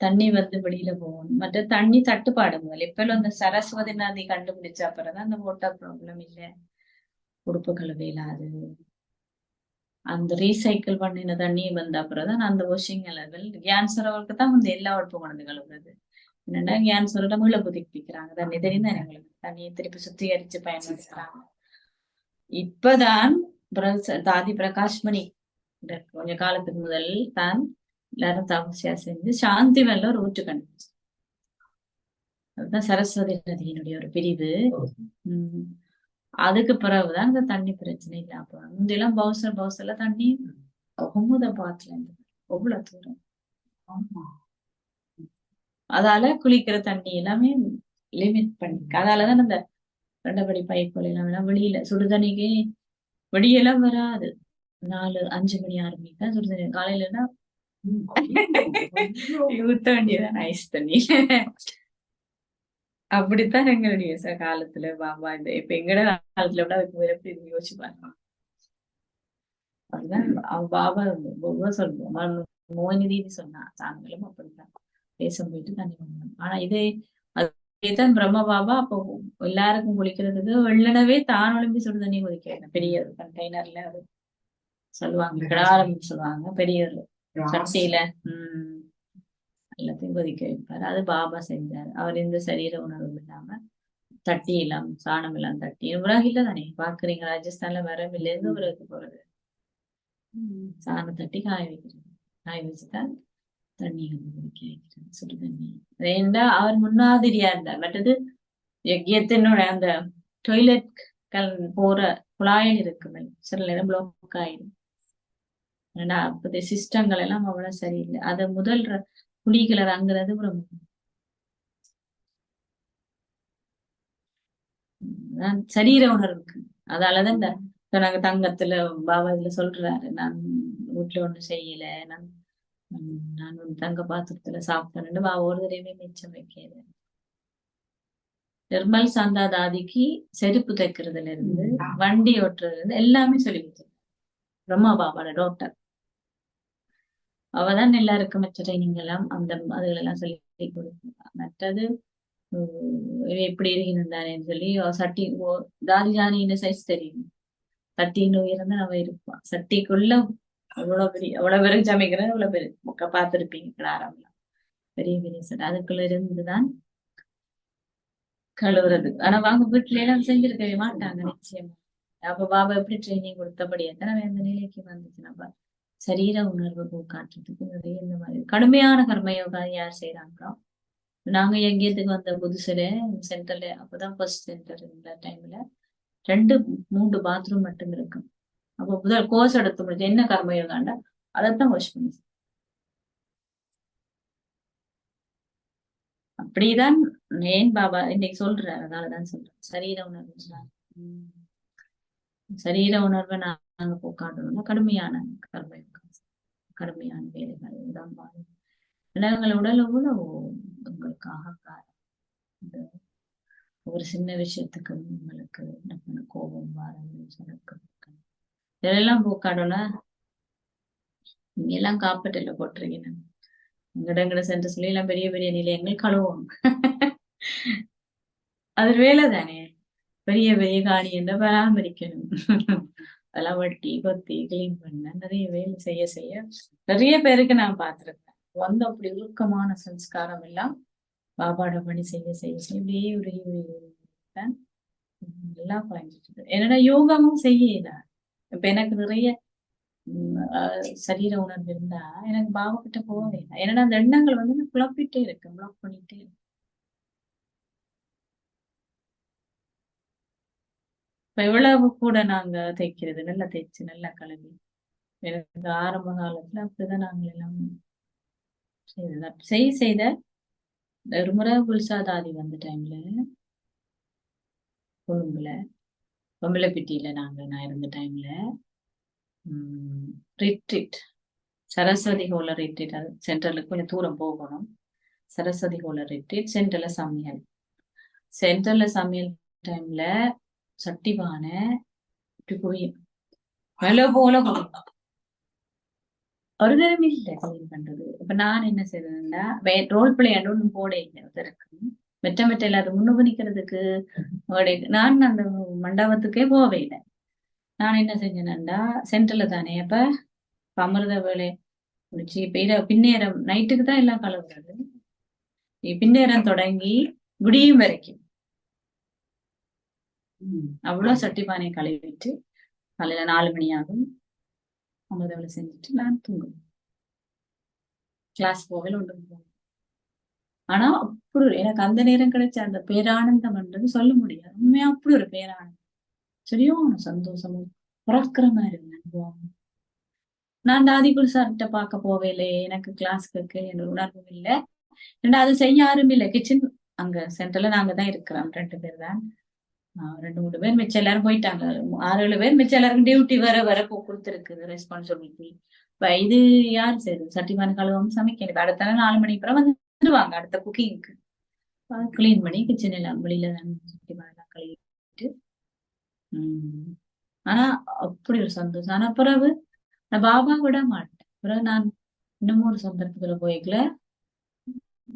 தண்ணி வெளியில போகணும். மற்ற தண்ணி தட்டுப்பாடு முதல் இப்ப அந்த சரஸ்வதி நதி கண்டுபிடிச்ச அப்புறம்தான் அந்த வாட்டர் ப்ராப்ளம் இல்லை. உடுப்பு கழுவ இல்லாது அந்த ரீசைக்கிள் பண்ணின தண்ணி வந்த அப்புறம்தான் அந்த வாஷிங் லெவல். கேன்சரவருக்கு தான் வந்து எல்லா உடுப்பு கொண்டு கழுவுறது. என்னன்னா கேன்சரோட முள்ள புதுப்பிக்கிறாங்க. தண்ணி தெரியுதான் எங்களுக்கு தண்ணியை திருப்பி சுத்திகரிச்சு பயன்படுத்துறாங்க. இப்பதான் தாதி பிரகாஷ்மணி கொஞ்ச காலத்துக்கு முதல் தான் எல்லாரும் தபசியா செஞ்சு சாந்தி வெள்ள ஒரு ஊற்று கண்டுபிடிச்சு. அதுதான் சரஸ்வதி நதியினுடைய ஒரு பிரிவு. அதுக்கு பிறகுதான் இந்த தண்ணி பிரச்சனை இல்ல. அப்ப முந்தையெல்லாம் பவுசர்ல தண்ணி அகமதாபாத்ல இருந்து எவ்வளவு தூரம். அதால குளிக்கிற தண்ணி எல்லாமே லிமிட் பண்ணி, அதாலதான் அந்த 2 படி பைப்புகள் எல்லாம் வெளியில சுடுதண்ணிக்கு வெளியெல்லாம் வராது. 4-5 மணி 6 மணிக்கு தான் சுடுதண்ணி. காலையிலன்னா ஊத்த வேண்டியதான் ஐஸ் தண்ணி. அப்படித்தான் எங்களுடைய காலத்துல பாபா இந்த இப்ப எங்கட காலத்துல விட அதுக்கு எப்படி யோசிச்சு பாருங்க. அதுதான் அவன் பாபா சொல்லுவோம். மோகினி தீதி சொன்னா தாங்களும் அப்படித்தான் தேசம் போயிட்டு தண்ணி கொண்டு. ஆனா அதேதான் பிரம்ம பாபா அப்போ எல்லாருக்கும் குளிக்கிறதுக்கு வெள்ளனவே தான் ஒளிம்பி சுடு தண்ணி குதிக்கிறேன். பெரிய கண்டெய்னர்ல அது சொல்லுவாங்க, கிடாரம் சொல்லுவாங்க, பெரிய சட்டியில எல்லாத்தையும் கொதிக்க வைப்பாரு. அது பாபா செஞ்சாரு. அவர் இந்த சரீர உணர்வு இல்லாம தட்டி எல்லாம் சாணம் எல்லாம் தட்டி விறகுல தானே பாக்குறீங்க. ராஜஸ்தான்ல வரவில்லை இருந்து விறகு போறது, சாணம் தட்டி காய வைக்கிறது. காய வச்சுதான் தண்ணி கொதிக்க வைக்கிறது, சுடு தண்ணி. ஏண்டா அவர் முன்னாதிரியா இருந்தார். மற்றது யஜ்யத்தினோட அந்த டொய்லெட் போற குழாயில் இருக்குமே சில நேரம் பிளாக் ஆயிடும். ஏன்னா அப்போதைய சிஸ்டங்கள் எல்லாம் அவ்வளவு சரியில்லை. அதை முதல் குழிகளை வாங்குறது சரீர உணர்வுக்கு. அதாலதான் இந்த நாங்க தங்கத்துல பாபா இதுல சொல்றாரு, நான் வீட்டுல ஒண்ணு செய்யல, நான் தங்க பாத்திரத்துல சாப்பிட்டேன்னு பாபா ஒரு தடவை மிச்சம் வைக்கிறது. நிர்மல் சாந்தா தாதிக்கு செருப்பு தைக்கிறதுல இருந்து வண்டி ஓட்டுறதுல இருந்து எல்லாமே சொல்லி கொடுத்தாரு பிரம்மா பாபாவோட டாக்டர். அவதான் எல்லாருக்கும் மற்ற ட்ரைனிங் எல்லாம் அந்த அதுகளெல்லாம் சொல்லி கொடுத்தாங்க. மற்றது எப்படி இருந்தானேன்னு சொல்லி சட்டி தாதி ஜானின்னு சைஸ் தெரியும். சட்டின்னு உயர்ந்தா அவ இருப்பான். சட்டிக்குள்ள அவ்வளவு பேரும் சமைக்கிறது அவ்வளவு பேரு முக்க பார்த்திருப்பீங்க. கிடாரம்லாம் பெரிய பெரிய சட்டை அதுக்குள்ள இருந்துதான் கழுவுறது. ஆனா வாங்க வீட்டுல எல்லாம் செஞ்சிருக்கவே மாட்டாங்க நிச்சயமா. அப்ப பாபா எப்படி ட்ரைனிங் கொடுத்தபடியா தானே அந்த நிலைக்கு வந்துச்சு. நம்ம சரீர உணர்வு காட்டுறதுக்கு நிறைய இந்த மாதிரி கடுமையான கர்மயோகா யார் செய்யறாங்களோ. நாங்க எங்கேயத்துக்கு வந்த புதுசுல சென்டர்ல அப்பதான் ஃபர்ஸ்ட் சென்டர் இந்த டைம்ல 2-3 பாத்ரூம் மட்டும் இருக்கும். அப்போ முதல் கோர்ஸ் எடுத்து முடிச்சு என்ன கர்மயோகாண்டா அதைத்தான் வாஷ் பண்ணி. அப்படிதான் ஏன் பாபா இன்னைக்கு சொல்றாரு. அதனாலதான் சொல்றேன் சரீர உணர்வு. சரீர உணர்வை நாங்க போக்காட்டணும்னா கடுமையான கர்மயோகம், கடுமையான வேலைகள் தான் பாருங்க. உடல் எவ்வளவு உங்களுக்காக ஒரு சின்ன விஷயத்துக்கு உங்களுக்கு கோபம் இதெல்லாம் போக்காடோன்னா நீங்க எல்லாம் காப்பீட்டுல போட்டிருக்கீங்க. எங்கட சென்று சொல்லி எல்லாம் பெரிய பெரிய நிலையங்கள் கழுவோம். அது வேலை தானே. பெரிய பெரிய காணி என்ன பராமரிக்கணும். அதெல்லாம் வெட்டி கொத்தி கிளீன் பண்ண நிறைய வேலை செய்ய செய்ய நிறைய பேருக்கு நான் பார்த்திருக்கேன். வந்து அப்படி உருக்கமான சம்ஸ்காரம் எல்லாம் பாபாட பணி செய்ய செய்ய செய்ய இப்படியே ஒரு நல்லா குறைஞ்சிட்டு. என்னோட யோகாவும் செய்யல. இப்ப எனக்கு நிறைய சரீர உணர்வு இருந்தா எனக்கு பாபா கிட்ட போகவே இல்லை. ஏன்னா அந்த எண்ணங்கள் வந்து நான் குழப்பிட்டே இருக்கேன், பிளாக் பண்ணிட்டே இருக்கேன். இப்ப எவ்வளவு கூட நாங்க தைக்கிறது, நல்லா தைச்சு நல்லா கழுவி. எனக்கு ஆரம்ப காலத்துல அப்படிதான் நாங்க எல்லாம் செய்த ஒரு முறை குல்சாதாதி வந்த டைம்ல கொழும்புல பொம்பளைப்பிட்டியில நான் இருந்த டைம்ல ரிட்ரீட் சரஸ்வதி ஹோல ரிட்ரீட், அது சென்ட்ரலுக்கு கொஞ்சம் தூரம் போகணும். சரஸ்வதி ஹோல ரிட்ரீட், சென்ட்ரல்ல சமையல் டைம்ல சட்டிபானை இப்படி புரியும் வெள்ள போல புரியும். ஒரு தரம் இல்லை கிளீன் பண்றது. இப்ப நான் என்ன செய்யறேன்னா ரோல் பிளே ஒன்றும் போட இல்லை. ஒருத்தருக்கு மெட்ட எல்லாரும் முன்னுக்கு நிக்கிறதுக்கு நான் அந்த மண்டபத்துக்கே போவே இல்லை. நான் என்ன செஞ்சேன்னா சென்டர்ல தானே அப்ப அமிர்த வேலை முடிச்சு இப்ப பின்னேரம் நைட்டுக்கு தான் எல்லாம் கலவுறது. பின்னேரம் தொடங்கி விடியும் வரைக்கும் அவ்வளவு சட்டிபானை கழுவிட்டு காலையில 4 மணி ஆகும் அமிர்த வேலை செஞ்சுட்டு நான் தூங்குவேன். கிளாஸ் போகல ஒன்று போவேன். ஆனா அப்படி எனக்கு அந்த நேரம் கிடைச்ச அந்த பேரானந்தம் என்றது சொல்ல முடியாது. உண்மையா அப்படி ஒரு பேரானந்தம், சரியான சந்தோஷமும் பிறக்கிற மாதிரி அனுபவம். நான் தாதிகுல் சார்கிட்ட பார்க்க போவே இல்லை. எனக்கு கிளாஸ் கேட்க என்ற உணர்வும் இல்லை. அது செய்ய யாரும் இல்லை. கிச்சன் அங்க சென்டர்ல நாங்க தான் இருக்கிறோம். 2 பேர் தான், 2-3 பேர். மிச்சம் எல்லாரும் போயிட்டாங்க. 6-7 பேர். மிச்சம் எல்லாருக்கும் டியூட்டி வர கொடுத்துருக்கு ரெஸ்பான்சிபிலிட்டி. இது யாரு சரி சட்டிமான கழுவாம சமைக்க அடுத்த 4 மணிக்கு அப்புறம் வந்துடுவாங்க அடுத்த குக்கிங்க்கு. கிளீன் பண்ணி கிச்சன் எல்லாம் வெளியில சட்டிமான எல்லாம் கழுவிட்டு ஆனா அப்படி ஒரு சந்தோஷம். ஆனா பிறகு நான் பாபா விட மாட்டேன். பிறகு நான் இன்னமும் ஒரு சந்தர்ப்பத்துல போய்க்கல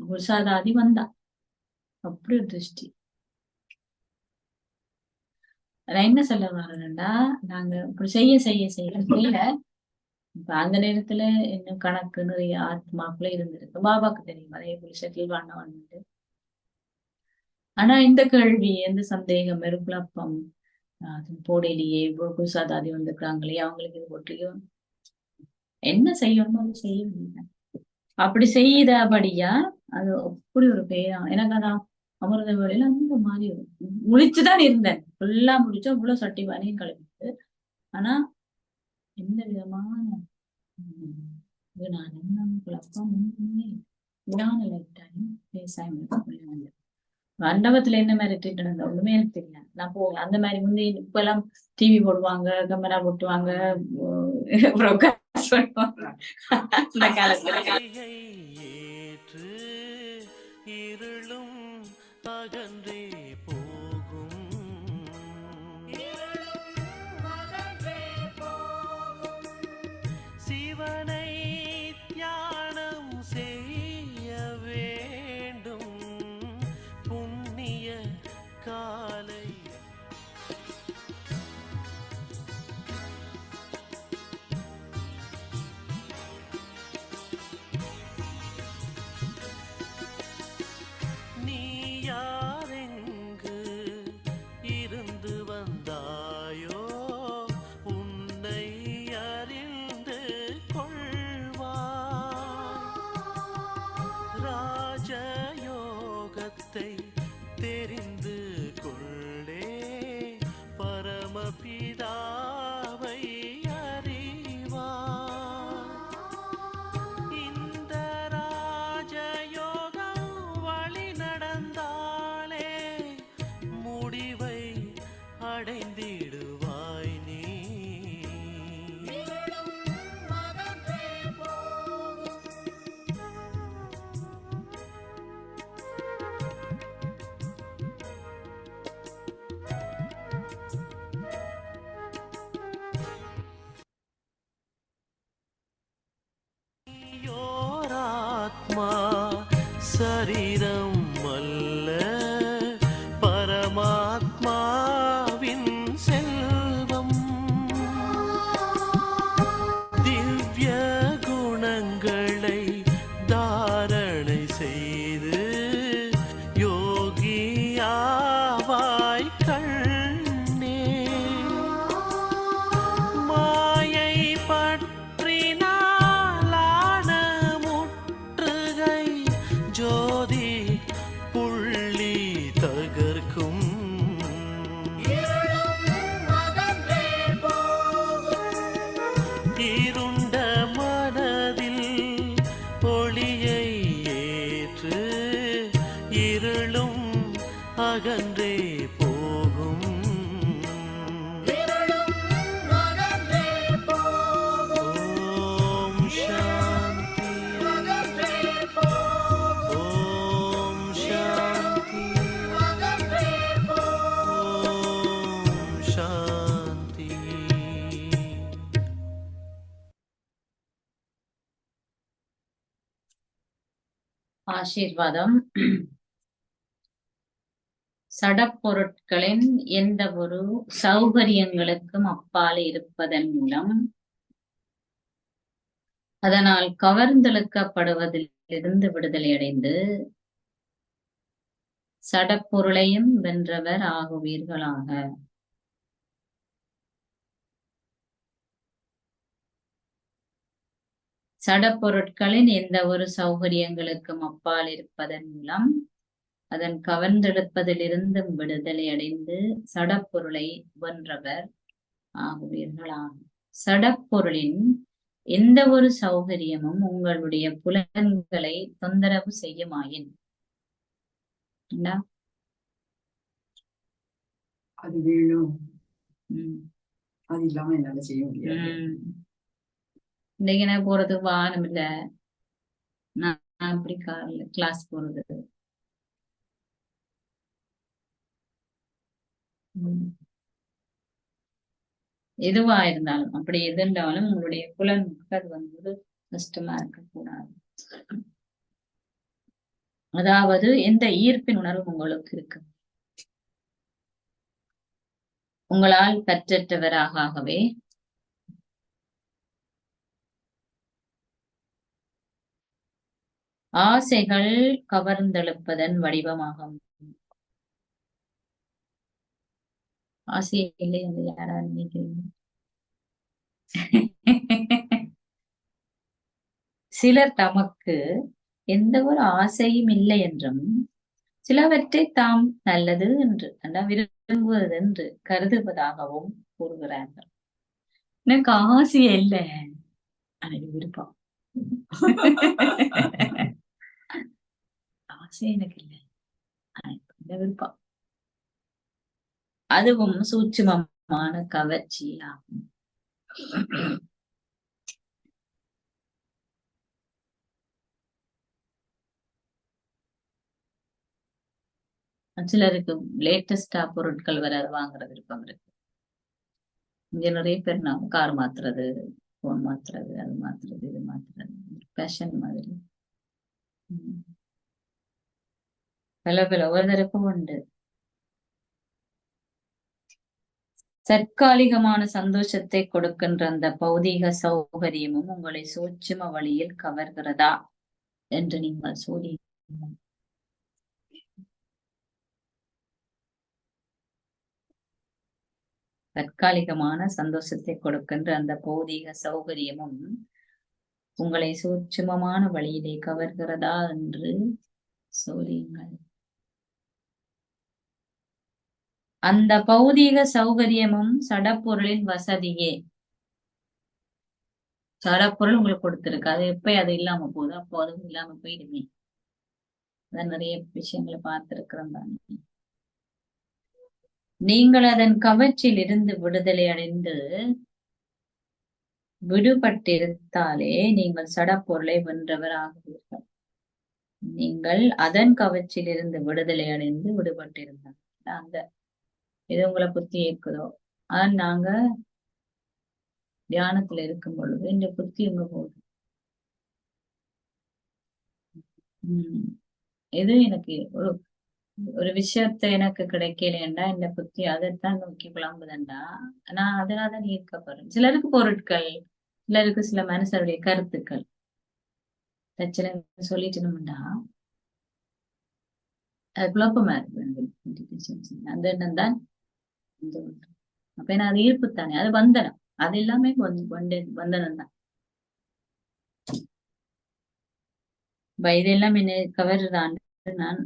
குருசாதாதி வந்தா அப்படி ஒரு திருஷ்டி. நான் என்ன சொல்ல வரேன்னா நாங்க இப்படி செய்ய இப்ப அந்த நேரத்துல இன்னும் கணக்கு நிறைய ஆத்மாக்குள்ள இருந்திருக்கு. பாபாக்கு தெரியும் அதே போல செட்டில் வந்துட்டு. ஆனா இந்த கேள்வி எந்த சந்தேகம் குழப்பம் அது போடையிலேயே குருசாதாதி வந்திருக்காங்களே அவங்களுக்கு இது போட்டியும் என்ன செய்யணுமோ அது செய்ய முடியல. அப்படி செய்தபடியா அது அப்படி ஒரு பேரா எனக்கு அதான் அமிர்த வேலையில அந்த மாதிரி முழிச்சுதான் இருந்தேன். ஃபுல்லா முடிச்சா அவ்வளவு சட்டி பானையும் கழுவிட்டு. ஆனா எந்த விதமான குழப்பம் மண்டபத்துல என்ன மாதிரி ட்ரீட் நடந்த ஒண்ணுமே எனக்கு தெரியல. நான் போகல அந்த மாதிரி முந்தி இப்ப எல்லாம் டிவி போடுவாங்க, கேமரா போட்டுவாங்க, அந்த காலத்துல அகன்றே போகும் சிவனை தியானம் செய்ய வேண்டும் புண்ணிய காலை தெரிந்து கொள்ளே பரமபிதாவை அறிவார். இந்த ராஜயோகம் வழி நடந்தாலே முடிவை அடைந்திடுவாய் நீ. சரீரம் அல்ல ஆசீர்வாதம் சடப்பொருட்களின் எந்த ஒரு சௌகரியங்களுக்கும் அப்பால் இருப்பதன் மூலம் அதனால் கவர்ந்தெழுக்கப்படுவதிலிருந்து விடுதலை அடைந்து சடப்பொருளையும் வென்றவர் ஆகுவீர்களாக. சடப்பொருட்களின் எந்த ஒரு சௌகரியங்களுக்கும் அப்பால் இருப்பதன் மூலம் அதன் கவர்ந்தெடுப்பதிலிருந்து விடுதலை அடைந்து சடப்பொருளை வென்றவர் ஆகுவீர்களாக. சடப்பொருளின் எந்த ஒரு சௌகரியமும் உங்களுடைய புலன்களை தொந்தரவு செய்யுமாயின் என்ன? அது வேணும், உம் அது இல்லாம என்னால செய்ய முடியாது. உம் இன்னைக்கு நான் போறதுக்கு வாகனம் இல்ல, நான் அப்படி கிளாஸ் போறது. உம் எதுவா இருந்தாலும் அப்படி எது இருந்தாலும் உங்களுடைய புலனுக்கு அது வந்து கஷ்டமா இருக்கக்கூடாது. அதாவது எந்த ஈர்ப்பின் உணர்வு உங்களுக்கு இருக்கு, உங்களால் கற்றற்றவராகவே ஆசைகள் கவர்ந்தெழுப்பதன் வடிவமாகும். ஆசை இல்லை என்று யாரா நினைக்கிறீங்க? சிலர் தமக்கு எந்த ஒரு ஆசையும் இல்லை என்றும் சிலவற்றை தாம் நல்லது என்று விரும்புவது என்று கருதுவதாகவும் கூறுகிறார்கள். எனக்கு ஆசை இல்லை, எனக்கு விருப்பம். ஆசை எனக்கு இல்லை, விருப்பம். அதுவும் சூட்சுமமான கவர்ச்சி ஆகும். சிலருக்கு லேட்டஸ்டா பொருட்கள் வர வாங்குற விருப்பம் இருக்கு. இங்க நிறைய பேர் நான் கார் மாத்துறது, போன் மாத்துறது, அது மாத்துறது, இது மாத்துறது, ஃபேஷன் மாதிரி பல பல ஒவ்வொருத்தருக்கும் உண்டு. தற்காலிகமான சந்தோஷத்தை கொடுக்கின்ற அந்த பௌதீக சௌகரியமும் உங்களை சூட்சும வழியில் கவர்கிறதா என்று நீங்கள் சோதி. தற்காலிகமான சந்தோஷத்தை கொடுக்கின்ற அந்த பௌதீக சௌகரியமும் உங்களை சூட்சுமமான வழியிலே கவர்கிறதா என்று சோதியுங்கள். அந்த பௌதீக சௌகரியமும் சடப்பொருளின் வசதியே. சடப்பொருள் உங்களுக்கு கொடுத்திருக்கு, அது எப்ப அது இல்லாம போகுது, அப்போ அதுவும் இல்லாம போயிடுமே. அதான் நிறைய விஷயங்களை பார்த்திருக்கிறோம் தானே. நீங்கள் அதன் கவர்ச்சியில் இருந்து விடுதலை அடைந்து விடுபட்டிருந்தாலே நீங்கள் சடப்பொருளை வென்றவர் ஆகுவீர்கள். நீங்கள் அதன் கவர்ச்சியில் இருந்து விடுதலை அடைந்து விடுபட்டிருந்தாங்க அந்த இது உங்களை புத்தி இருக்குதோ. ஆனா நாங்க தியானத்துல இருக்கும் பொழுது இந்த புத்தி எங்க போகுது, இது எனக்கு ஒரு ஒரு விஷயத்த எனக்கு கிடைக்கலண்டா இந்த புத்தி அதைத்தான் நோக்கி புலம்புதண்டா, நான் அதனாலதான் ஈர்க்கப்படுறேன். சிலருக்கு பொருட்கள், சிலருக்கு சில மனுஷருடைய கருத்துக்கள் பிரச்சனை சொல்லிட்டோம்டா அது குழப்பமா இருக்கு. அந்த எண்ணம் தான் அப்ப ஏன்னா அது ஈர்ப்பு தானே, அது பந்தனம். அது எல்லாமே பந்தனம் தான். இதெல்லாம் என்ன கவர்றான்னு நான்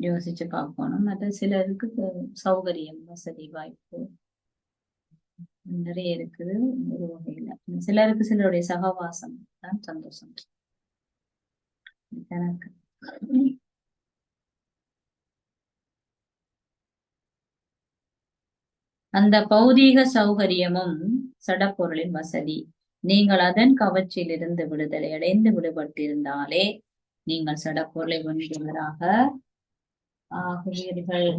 யோசிச்சு பார்க்கணும். மற்ற சிலருக்கு சௌகரியம், வசதி, வாய்ப்பு நிறைய இருக்குது. ஒரு வகையில சிலருக்கு சிலருடைய சகவாசம் தான் சந்தோஷம். எனக்கு அந்த பௌதீக சௌகரியமும் சடப்பொருளின் வசதி. நீங்கள் அதன் கவர்ச்சியிலிருந்து விடுதலை அடைந்து விடுபட்டிருந்தாலே நீங்கள் சடப்பொருளை வென்றவராக ஆகுவீர்கள்.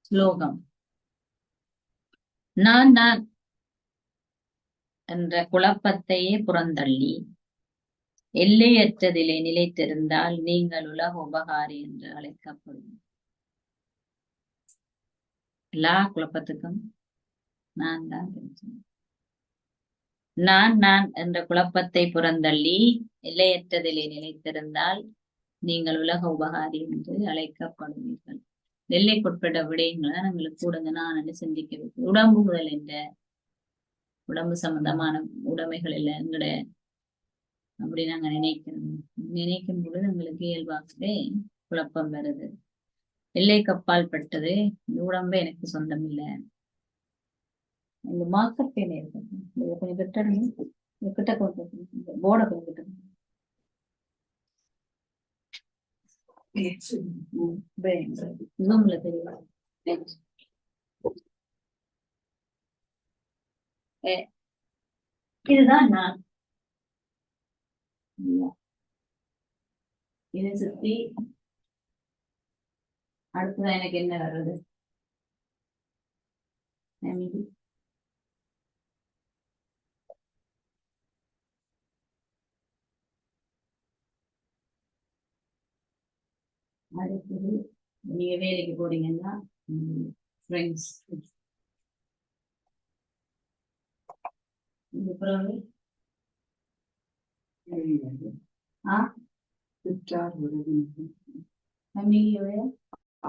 ஸ்லோகம். நான் நான் என்ற குழப்பத்தையே புறந்தள்ளி எல்லையற்றதிலே நிலைத்திருந்தால் நீங்கள் உலக உபகாரி என்று அழைக்கப்படும். எல்லா குழப்பத்துக்கும் நான் தான் பிரச்சனை. நான் என்ற குழப்பத்தை புறந்தள்ளி எல்லையற்றதிலே நிலைத்திருந்தால் நீங்கள் உலக உபகாரி என்று அழைக்கப்படுவீர்கள். எல்லைக்குட்பட்ட விடயங்களை எங்களுக்கு கூடுங்க நான் சிந்திக்க வைக்கும். உடம்பு முதல் என்ற உடம்பு சம்பந்தமான உடைமைகள் இல்லை எங்களுடைய அப்படி நாங்க நினைக்கும் பொழுது எங்களுக்கு இயல்பாகவே குழப்பம் வருது. எல்லை கப்பால் பட்டது இந்த உடம்பு எனக்கு சொந்தம் இல்லை. இந்த மார்க்கெட் பேன் இருக்கு கொஞ்சம் கிட்ட போர்டை கொஞ்சம் கிட்ட ஜூம்ல தெரியும். இதுதான் நான். இதை சுத்தி அடுத்ததான் எனக்கு என்ன வர்றது? அடுத்தது நீங்க வேலைக்கு போறீங்கன்னா ஃப்ரெண்ட்ஸ். இது பிறகு உற்றார் உறவினர்கள், ஃபேமிலியோட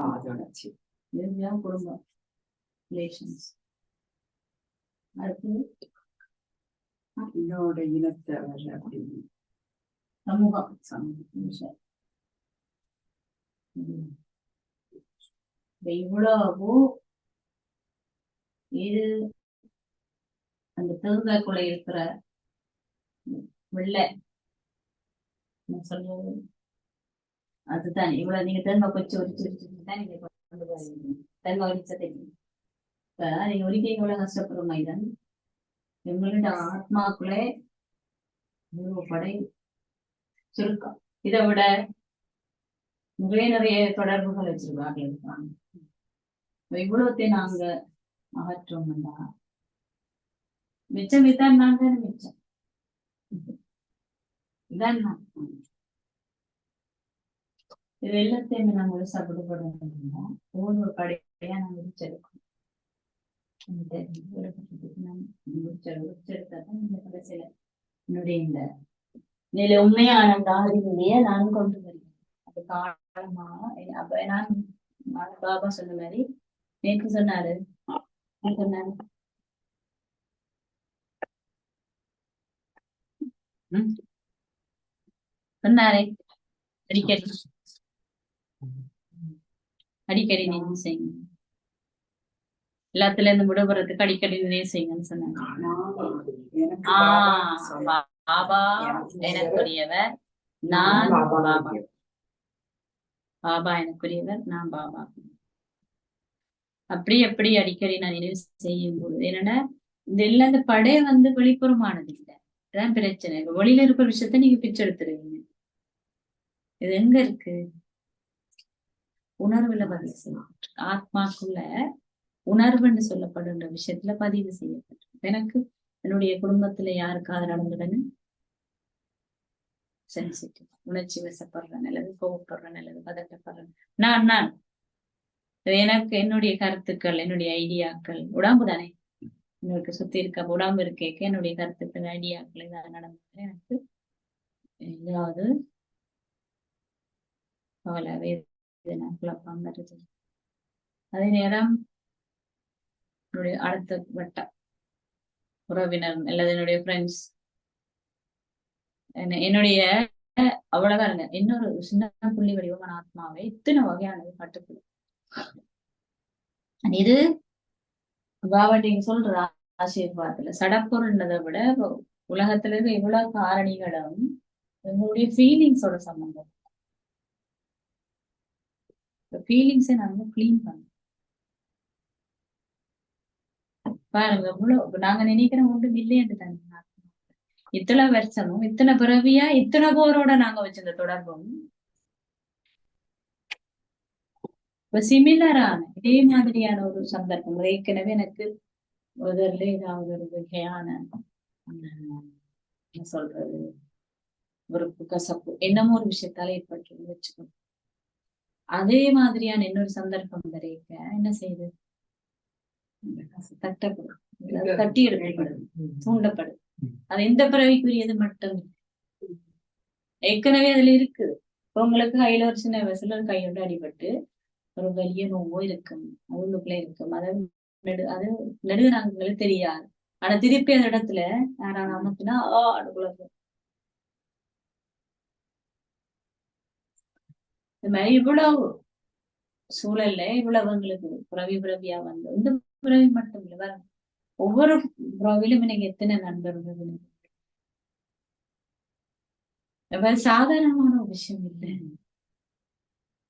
ஆதரவு, இதுதான் குடும்பம் ரிலேஷன்ஸ். அடுத்தது என்னோட இனத்தவர் அப்படின்னு சமூகம். இவ்வளவு இது அந்த தேங்காய்க்குள்ள இருக்கிற வெள்ளை சொல்றது அதுதான். இவ்வளவு நீங்க தேங்காய் கொச்சு ஒரிச்சுதான் நீங்க கொண்டு போறீங்க. தேங்காய் ஒரிச்ச தெரியும். இப்ப நீங்க ஒரிக்க எவ்வளவு கஷ்டப்படுற மாதிரிதான் எங்களுடைய ஆத்மாக்குள்ளே படை சுருக்கம். இதை விட நிறைய தொடர்புகள் வச்சிருக்காங்க இருக்காங்க. இவ்வளவுத்தையும் நாங்க அகற்றோம்னா மிச்சம் இதான் நான் தானே மிச்சம். இதான் நான். இது எல்லாத்தையுமே நாங்க ஒரு சாப்பிடப்படுறோம்னா ஒவ்வொரு கடையா நாங்க முடிச்செடுக்கணும். முடிச்செடுத்தாதான் இந்த கடைசியில என்னுடைய இந்த நிலை உண்மையான அந்த ஆதிநிலையை நான் கொண்டு வருகிறேன். அது காரணமா அப்ப நான் பாபா சொன்ன மாதிரி நேற்று சொன்னாரு சொன்னாரு சொன்னாரே அடிக்கடி அடிக்கடி நினைவு செய்யுங்க. எல்லாத்துல இருந்து விடுபடுறதுக்கு அடிக்கடி நினைவு செய்யுங்கன்னு சொன்னாங்க. பாபா எனக்குரியவர், நான் பாபா. பாபா எனக்குரியவர், நான் பாபா. அப்படி எப்படி அடிக்கடி நான் நினைவு செய்யும் பொழுது என்னன்னா இந்த எல்லாம் இந்த படை வெளிப்புறமானது இல்லை. அதான் பிரச்சனை. வெளியில இருக்கிற விஷயத்த நீங்க பிச்சை எடுத்துருவீங்க. இது எங்க இருக்கு? உணர்வுல பதிவு செய்யப்பட்டு ஆத்மாக்குள்ள உணர்வுன்னு சொல்லப்படுன்ற விஷயத்துல பதிவு செய்யப்பட்டு எனக்கு என்னுடைய குடும்பத்துல யாருக்காவது நடந்ததுன்னு சென்சிட்டிவ், உணர்ச்சி வசப்படுற நல்லது, கோவப்படுற நல்லது, பதட்டப்படுற நான் எனக்கு என்னுடைய கருத்துக்கள், என்னுடைய ஐடியாக்கள், உடம்பு தானே எனக்கு சுத்தி இருக்க உடம்பு இருக்கேக்க என்னுடைய கருத்துக்கள், ஐடியாக்கள் ஏதாவது நடந்தது எனக்கு ஏதாவது கவலை, வேதனை, குழப்பம் வருது. அதே நேரம் என்னுடைய அடுத்த வட்ட உறவினர் அல்லது என்னுடைய ஃப்ரெண்ட்ஸ் என்னுடைய அவ்வளவுதான் இல்லை. இன்னொரு சின்ன புள்ளி வடிவமான ஆத்மாவை இத்தனை வகையானது கட்டுக்குள்ள இது பாபா நீங்க சொல்ற ஆசீர்வாதத்துல சடப்பொருள்ன்றதை விட உலகத்துல இருக்க இவ்வளவு காரணிகளும் எங்களுடைய ஃபீலிங்ஸோட சம்பந்தம். ஃபீலிங்ஸை நாங்க கிளீன் பண்ணோம். பாருங்க இவ்வளவு நாங்க நினைக்கிறோம் ஒன்றும் இல்லைன்னு தானே. இத்தனை வருஷமும் இத்தனை பிறவியா இத்தனை போரோட நாங்க வச்சிருந்த தொடர்பும் இப்ப சிமிலரான இதே மாதிரியான ஒரு சந்தர்ப்பம் ஏற்கனவே எனக்கு முதல்ல ஏதாவது ஒரு வகையான என்ன சொல்றது ஒரு கசப்பு என்னமோ ஒரு விஷயத்தால ஏற்பட்டு வச்சுக்கணும். அதே மாதிரியான இன்னொரு சந்தர்ப்பம் வரைக்க என்ன செய்யுது, தட்டப்படும், தட்டி எடுக்கப்படும், தூண்டப்படும். அது எந்த பிறவிக்குரியது மட்டும் ஏற்கனவே அதுல இருக்குது. இப்ப உங்களுக்கு கையில ஒரு சின்ன வயசுல ஒரு கையோட அடிபட்டு ஒரு വലിയ நோவோ இருக்கும், அது உள்ளுக்குள்ள இருக்கும். அது நெடுநாங்களுக்கு தெரியாது. ஆனா திருப்பி அந்த இடத்துல யாராவது அமர்த்தினா அதுக்குள்ள இந்த மாதிரி இவ்வளவு சூழல்ல இவ்வளவுங்களுக்கு பிறவியா வந்து இந்த பிறவி மட்டும் இல்லை, வேற ஒவ்வொரு பிறவிலும் எனக்கு எத்தனை நண்பர்கள் சாதாரணமான ஒரு விஷயம் இல்லை.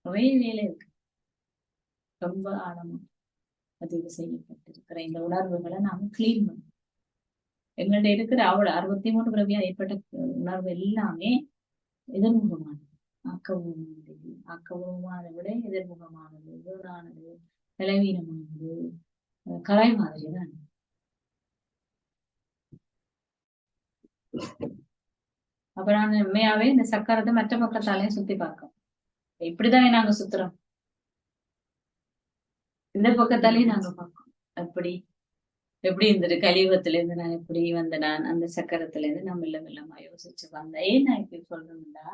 நிறைய வேலை இருக்கு. ரொம்ப ஆழமா பதிவு செய்யப்பட்டிருக்கிற இந்த உணர்வுகளை நாம கிளீன் பண்ணணும். எங்கள்ட்ட இருக்கிற 63 பிறவியா ஏற்பட்ட உணர்வு எல்லாமே எதிர்முகமானது, ஆக்கபூர்வமானதை விட எதிர்முகமானது, வீணானது, பலவீனமானது, கலை மாதிரிதான். அப்ப நான் உண்மையாவே இந்த சக்கரத்தை மற்ற பக்கத்தாலையும் சுத்தி பார்க்கோம். இப்படிதான் நாங்க சுத்துறோம், இந்த பக்கத்தாலையும் நாங்க பார்க்கோம். எப்படி இருந்தது கலியுகத்துல இருந்து நான் எப்படி வந்த நான் அந்த சக்கரத்துல இருந்து நான் மெல்ல மெல்லமா யோசிச்சு வந்தேன். ஏன் நான் இப்படி சொல்றேன்னா,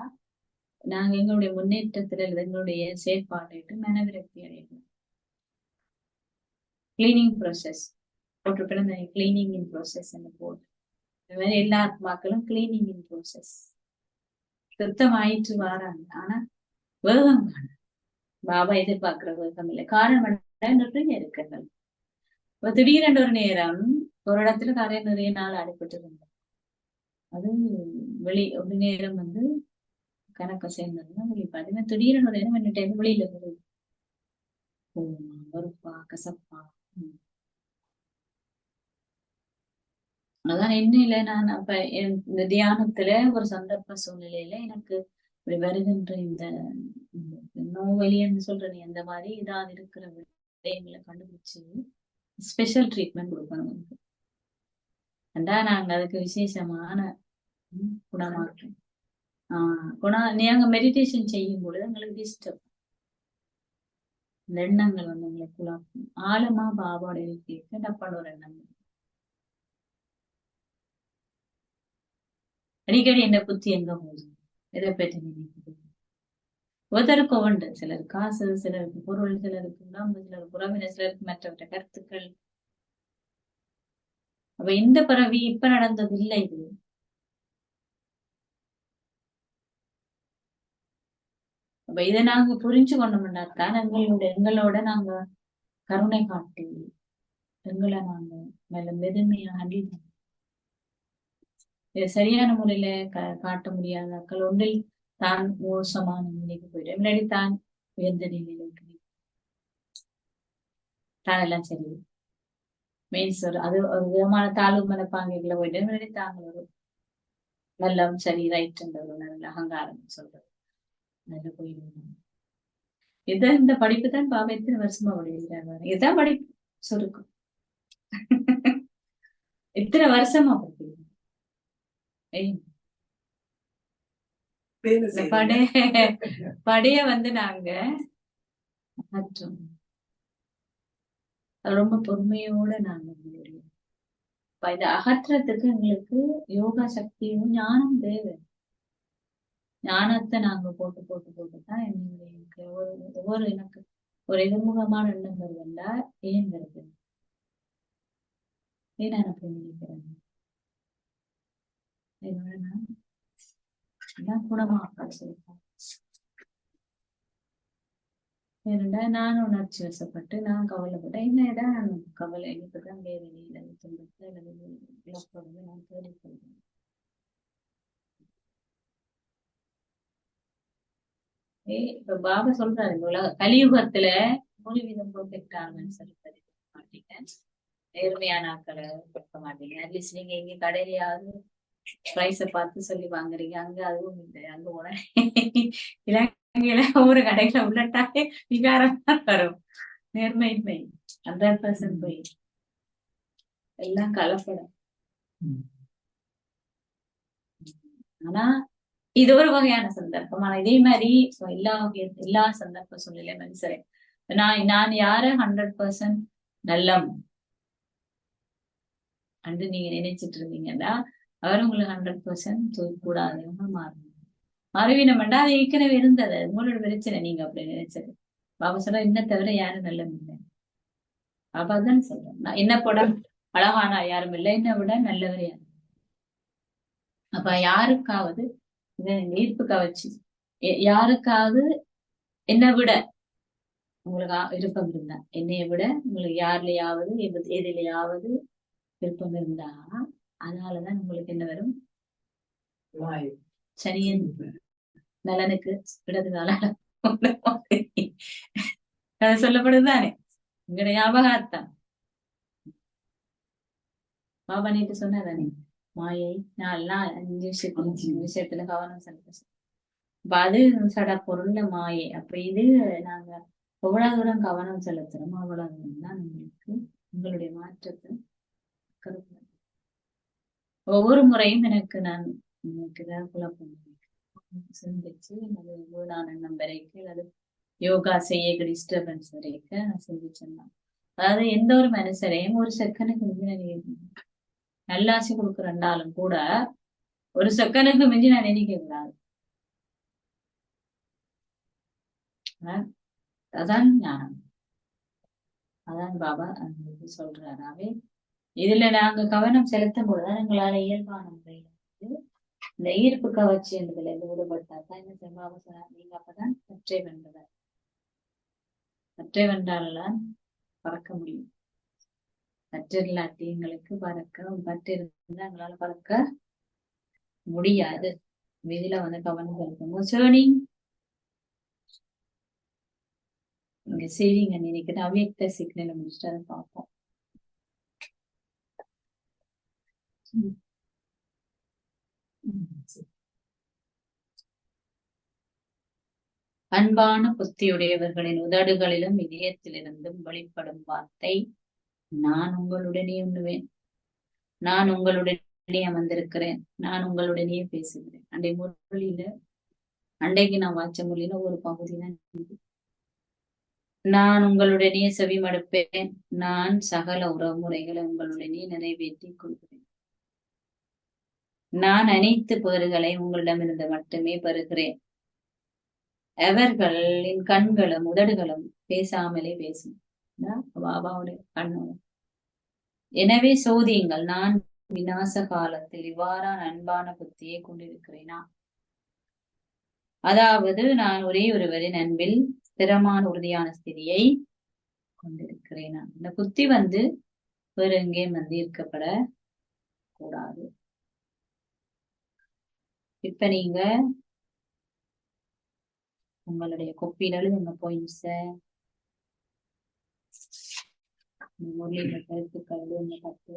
நாங்க எங்களுடைய முன்னேற்றத்துல எங்களுடைய செயற்பாட்டு மனவிரக்தி அடையணும். கிளீனிங் ப்ராசஸ் போட்டிருப்பேன், கிளீனிங் இன் ப்ராசஸ் போட்டு இந்த மாதிரி எல்லா ஆத்மாக்களும் கிளீனிங் இன் ப்ராசஸ் சுத்தம் ஆயிட்டு வராங்க. ஆனா வேகம் காண பாபா எதிர்பார்க்கிற வேகம் இல்லை. காரணம் நிறைய இருக்கிறது. இப்ப திடீரென்று ஒரு நேரம் ஒரு இடத்துல நிறைய நாள் அடிபட்டு இருந்தோம். அது ஒரு நேரம் வந்து கணக்க சேர்ந்ததுன்னா வெளி பார்த்தீங்கன்னா திடீரென்று ஒரு நேரம் என்ன வெளியில போகுது, வெறுப்பா கசப்பா. அதான் என்னையில நான் அப்ப இந்த தியானத்துல ஒரு சந்தர்ப்ப சூழ்நிலையில எனக்கு இப்படி வருகின்ற இந்த நோவெளின்னு சொல்ற நீ அந்த மாதிரி இதான் இருக்கிற விடயங்களை கண்டுபிடிச்சு ஸ்பெஷல் ட்ரீட்மெண்ட் கொடுக்கணும். நாங்க அதுக்கு விசேஷமான குணமாக்கும் நீங்க மெடிடேஷன் செய்யும் பொழுது எங்களுக்கு டிஸ்டர்ப் இந்த எண்ணங்கள் வந்து உங்களை குழாக்கும். ஆழமா பாபாவோட கேட்க டப்பான ஒரு எண்ணங்கள் அடிக்கடி என்ன புத்தி எங்க போகுது, எதை பற்றி நினைக்குது. ஒருத்தருக்கு ஒன்று, சிலருக்கு காசு, சிலருக்கு பொருள், சிலருக்கு உடம்பு, சிலருக்கு உறவினர், சிலருக்கு மற்றவற்ற கருத்துக்கள். அப்ப இந்த பிறவி இப்ப நடந்தது இல்லை. இது அப்ப இதை நாங்க புரிஞ்சு கொண்டோம்னாத்தான் எங்களோட நாங்க கருணை காட்டி எங்களை நாங்க மேல மெதுமையா ஹேண்டில் பண்ண சரியான முறையில காட்ட முடியாத மக்கள் ஒன்றில் தான் மோசமான நிலைக்கு போயிடும். முன்னாடி தான் உயர்ந்த நிலையில தான் எல்லாம் சரி மீன்ஸ் அது ஒரு விதமான தாழ்வு மனப்பாங்கைகளை போயிட்டு முன்னாடி தாங்க ஒரு நல்ல சரி ரைட்ன்ற ஒரு நல்ல அகங்காரம் சொல்றது அதுல போயிடுவாங்க. இதான் இந்த படிப்பு தான் பாபா எத்தனை வருஷமா படிக்கிறாங்க. இதுதான் படிப்பு சுருக்கம். இத்தனை வருஷமா படிக்கிறீங்க. படைய வந்து நாங்க அகற்றோம். ரொம்ப பொறுமையோட நாங்க முடியும். இதை அகற்றத்துக்கு எங்களுக்கு யோகா சக்தியும் ஞானம் தேவை. ஞானத்தை நாங்க போட்டுதான் என்னுடைய ஒவ்வொரு எனக்கு ஒரு எதிர்முகமான எண்ணங்கள் வந்தா ஏன் வருது, ஏன் நான் அப்படி நினைக்கிறேன், குணமாக்க சொல்றேன். ஏனென்றா நான் உணர்ச்சி வசப்பட்டு நான் கவலைப்பட்டேன். என்னடா கவலை இப்பதான் வேதனையில துன்பத்தை நான் தேடிக்கொள்வேன். இப்ப பாபா சொல்றாரு, உலக கலியுகத்துல 100% பெர்ஃபெக்ட் ஆகணும்னு சொல்லி மாட்டீங்க, நேர்மையான ஆக்களை கொடுக்க மாட்டீங்க. அட்லீஸ்ட் நீங்க எங்க கடையிலயாவது பிரைஸ பார்த்து சொல்லி வாங்குறீங்க, அங்க அதுவும் இல்லை. அங்க உடனே இலங்கை இலங்கையில ஒவ்வொரு கடையில உள்ளட்டாலே விகாரம் தான் வரும். நேர்மையின்மை 100% போய் எல்லாம் கலப்படம். ஆனா இது ஒரு வகையான சந்தர்ப்பம். ஆனா இதே மாதிரி எல்லா சந்தர்ப்ப சூழ்நிலை மனுஷரே நான் யார 100% நல்லம் அன்று நீங்க நினைச்சிட்டு இருந்தீங்கன்னா அவர் உங்களுக்கு 100% கூடாதவங்க மாறுவீனம்டா அது ஏற்கனவே இருந்தது. உங்களோட பிரச்சனை நீங்க அப்படி நினைச்சது. பாபா சொல்ற என்ன தவிர யாரும் நல்ல இல்லை. பாபா தான் சொல்றேன் நான் என்ன போட அழகானா யாரும் இல்லை, என்னை விட நல்லவர் யாரும். அப்ப யாருக்காவது ஈர்ப்பு கவர்ச்சி யாருக்காவது என்னை விட உங்களுக்கு விருப்பம் இருந்தா, என்னைய விட உங்களுக்கு யாருலையாவது எதிலையாவது விருப்பம் இருந்தா அதனாலதான் உங்களுக்கு என்ன வரும்? சனியன் நலனுக்கு இடது கால அது சொல்லப்படுதுதானே உங்களோட ஞாபகார்த்தம். பாபா நேற்று சொன்னாதானே மாயை 4 நாள் 5 விஷயத்துல கவனம் செலுத்த. அப்ப அது சட பொருள்ல மாயை. அப்ப இது நாங்க எவ்வளவு தூரம் கவனம் செலுத்துறோமோ அவ்வளவு தூரம் தான் நம்மளுக்கு உங்களுடைய மாற்றத்தை ஒவ்வொரு முறையும் நான் ஏதாவது குழப்பம் சிந்திச்சு அது வீணான எண்ணம் வரைக்கும் அது யோகா செய்ய டிஸ்டர்பன்ஸ் வரைக்கும் நான் சிந்திச்சேன். அதாவது எந்த ஒரு மனுஷரையும் ஒரு செகண்டுக்கு மிஞ்சி நல்லாசி கொடுக்குறேன்னாலும் கூட ஒரு செகண்டுக்கு மிஞ்சி நான் நினைக்க கூடாது. அதான் ஞானம். அதான் பாபா சொல்றாராவே இதுல நாங்க கவனம் செலுத்தும் போதுதான் எங்களால இயல்பான முறையில இந்த ஈர்ப்பு கவர்ச்சி என்றதுல இருந்து விடுபட்டாதான் என்ன பாபா சொன்னார், நீங்க அப்பதான் பற்றை வென்றவர். பற்றை வென்றால்தான் பறக்க முடியும். பற்று இல்லாட்டி எங்களுக்கு பற்று இருந்தா எங்களால பறக்க முடியாது. இதுல கவனம் செலுத்தும் சேர்னிங் இங்க சரிங்க நினைக்கிட்டு அவ்வியக்த சிக்னலை முடிச்சுட்டு அதை பார்ப்போம். அன்பான புத்தியுடையவர்களின் உதடுகளிலும் இதயத்திலிருந்தும் வெளிப்படும் வார்த்தை, நான் உங்களுடனே உண்ணுவேன், நான் உங்களுடனே அமர்ந்திருக்கிறேன், நான் உங்களுடனே பேசுகிறேன். அண்டைக்கு நான் வாச்ச மொழியில ஒரு பகுதி தான் நான் உங்களுடனே செவி மடுப்பேன், நான் சகல உறவு முறைகளை உங்களுடனே நிறைவேற்றிக் கொள்கிறேன், நான் அனைத்து பேறுகளை உங்களிடமிருந்து மட்டுமே பெறுகிறேன். அவர்களின் கண்களும் உதடுகளும் பேசாமலே பேசும். பாபாவுடைய கண்ணோட எனவே சோதியுங்கள், நான் விநாச காலத்தில் இவ்வாறான அன்பான புத்தியை கொண்டிருக்கிறேனா? அதாவது நான் ஒரே ஒருவரின் அன்பில் ஸ்திரமான உறுதியான ஸ்திதியை கொண்டிருக்கிறேனா? இந்த புத்தி வேற எங்கேயும் ஈர்க்கப்பட கூடாது. இப்ப நீங்க உங்களுடைய கொப்பில எழுதுங்க பாயிண்ட்ஸ, முரளியில கருத்துக்கள் 10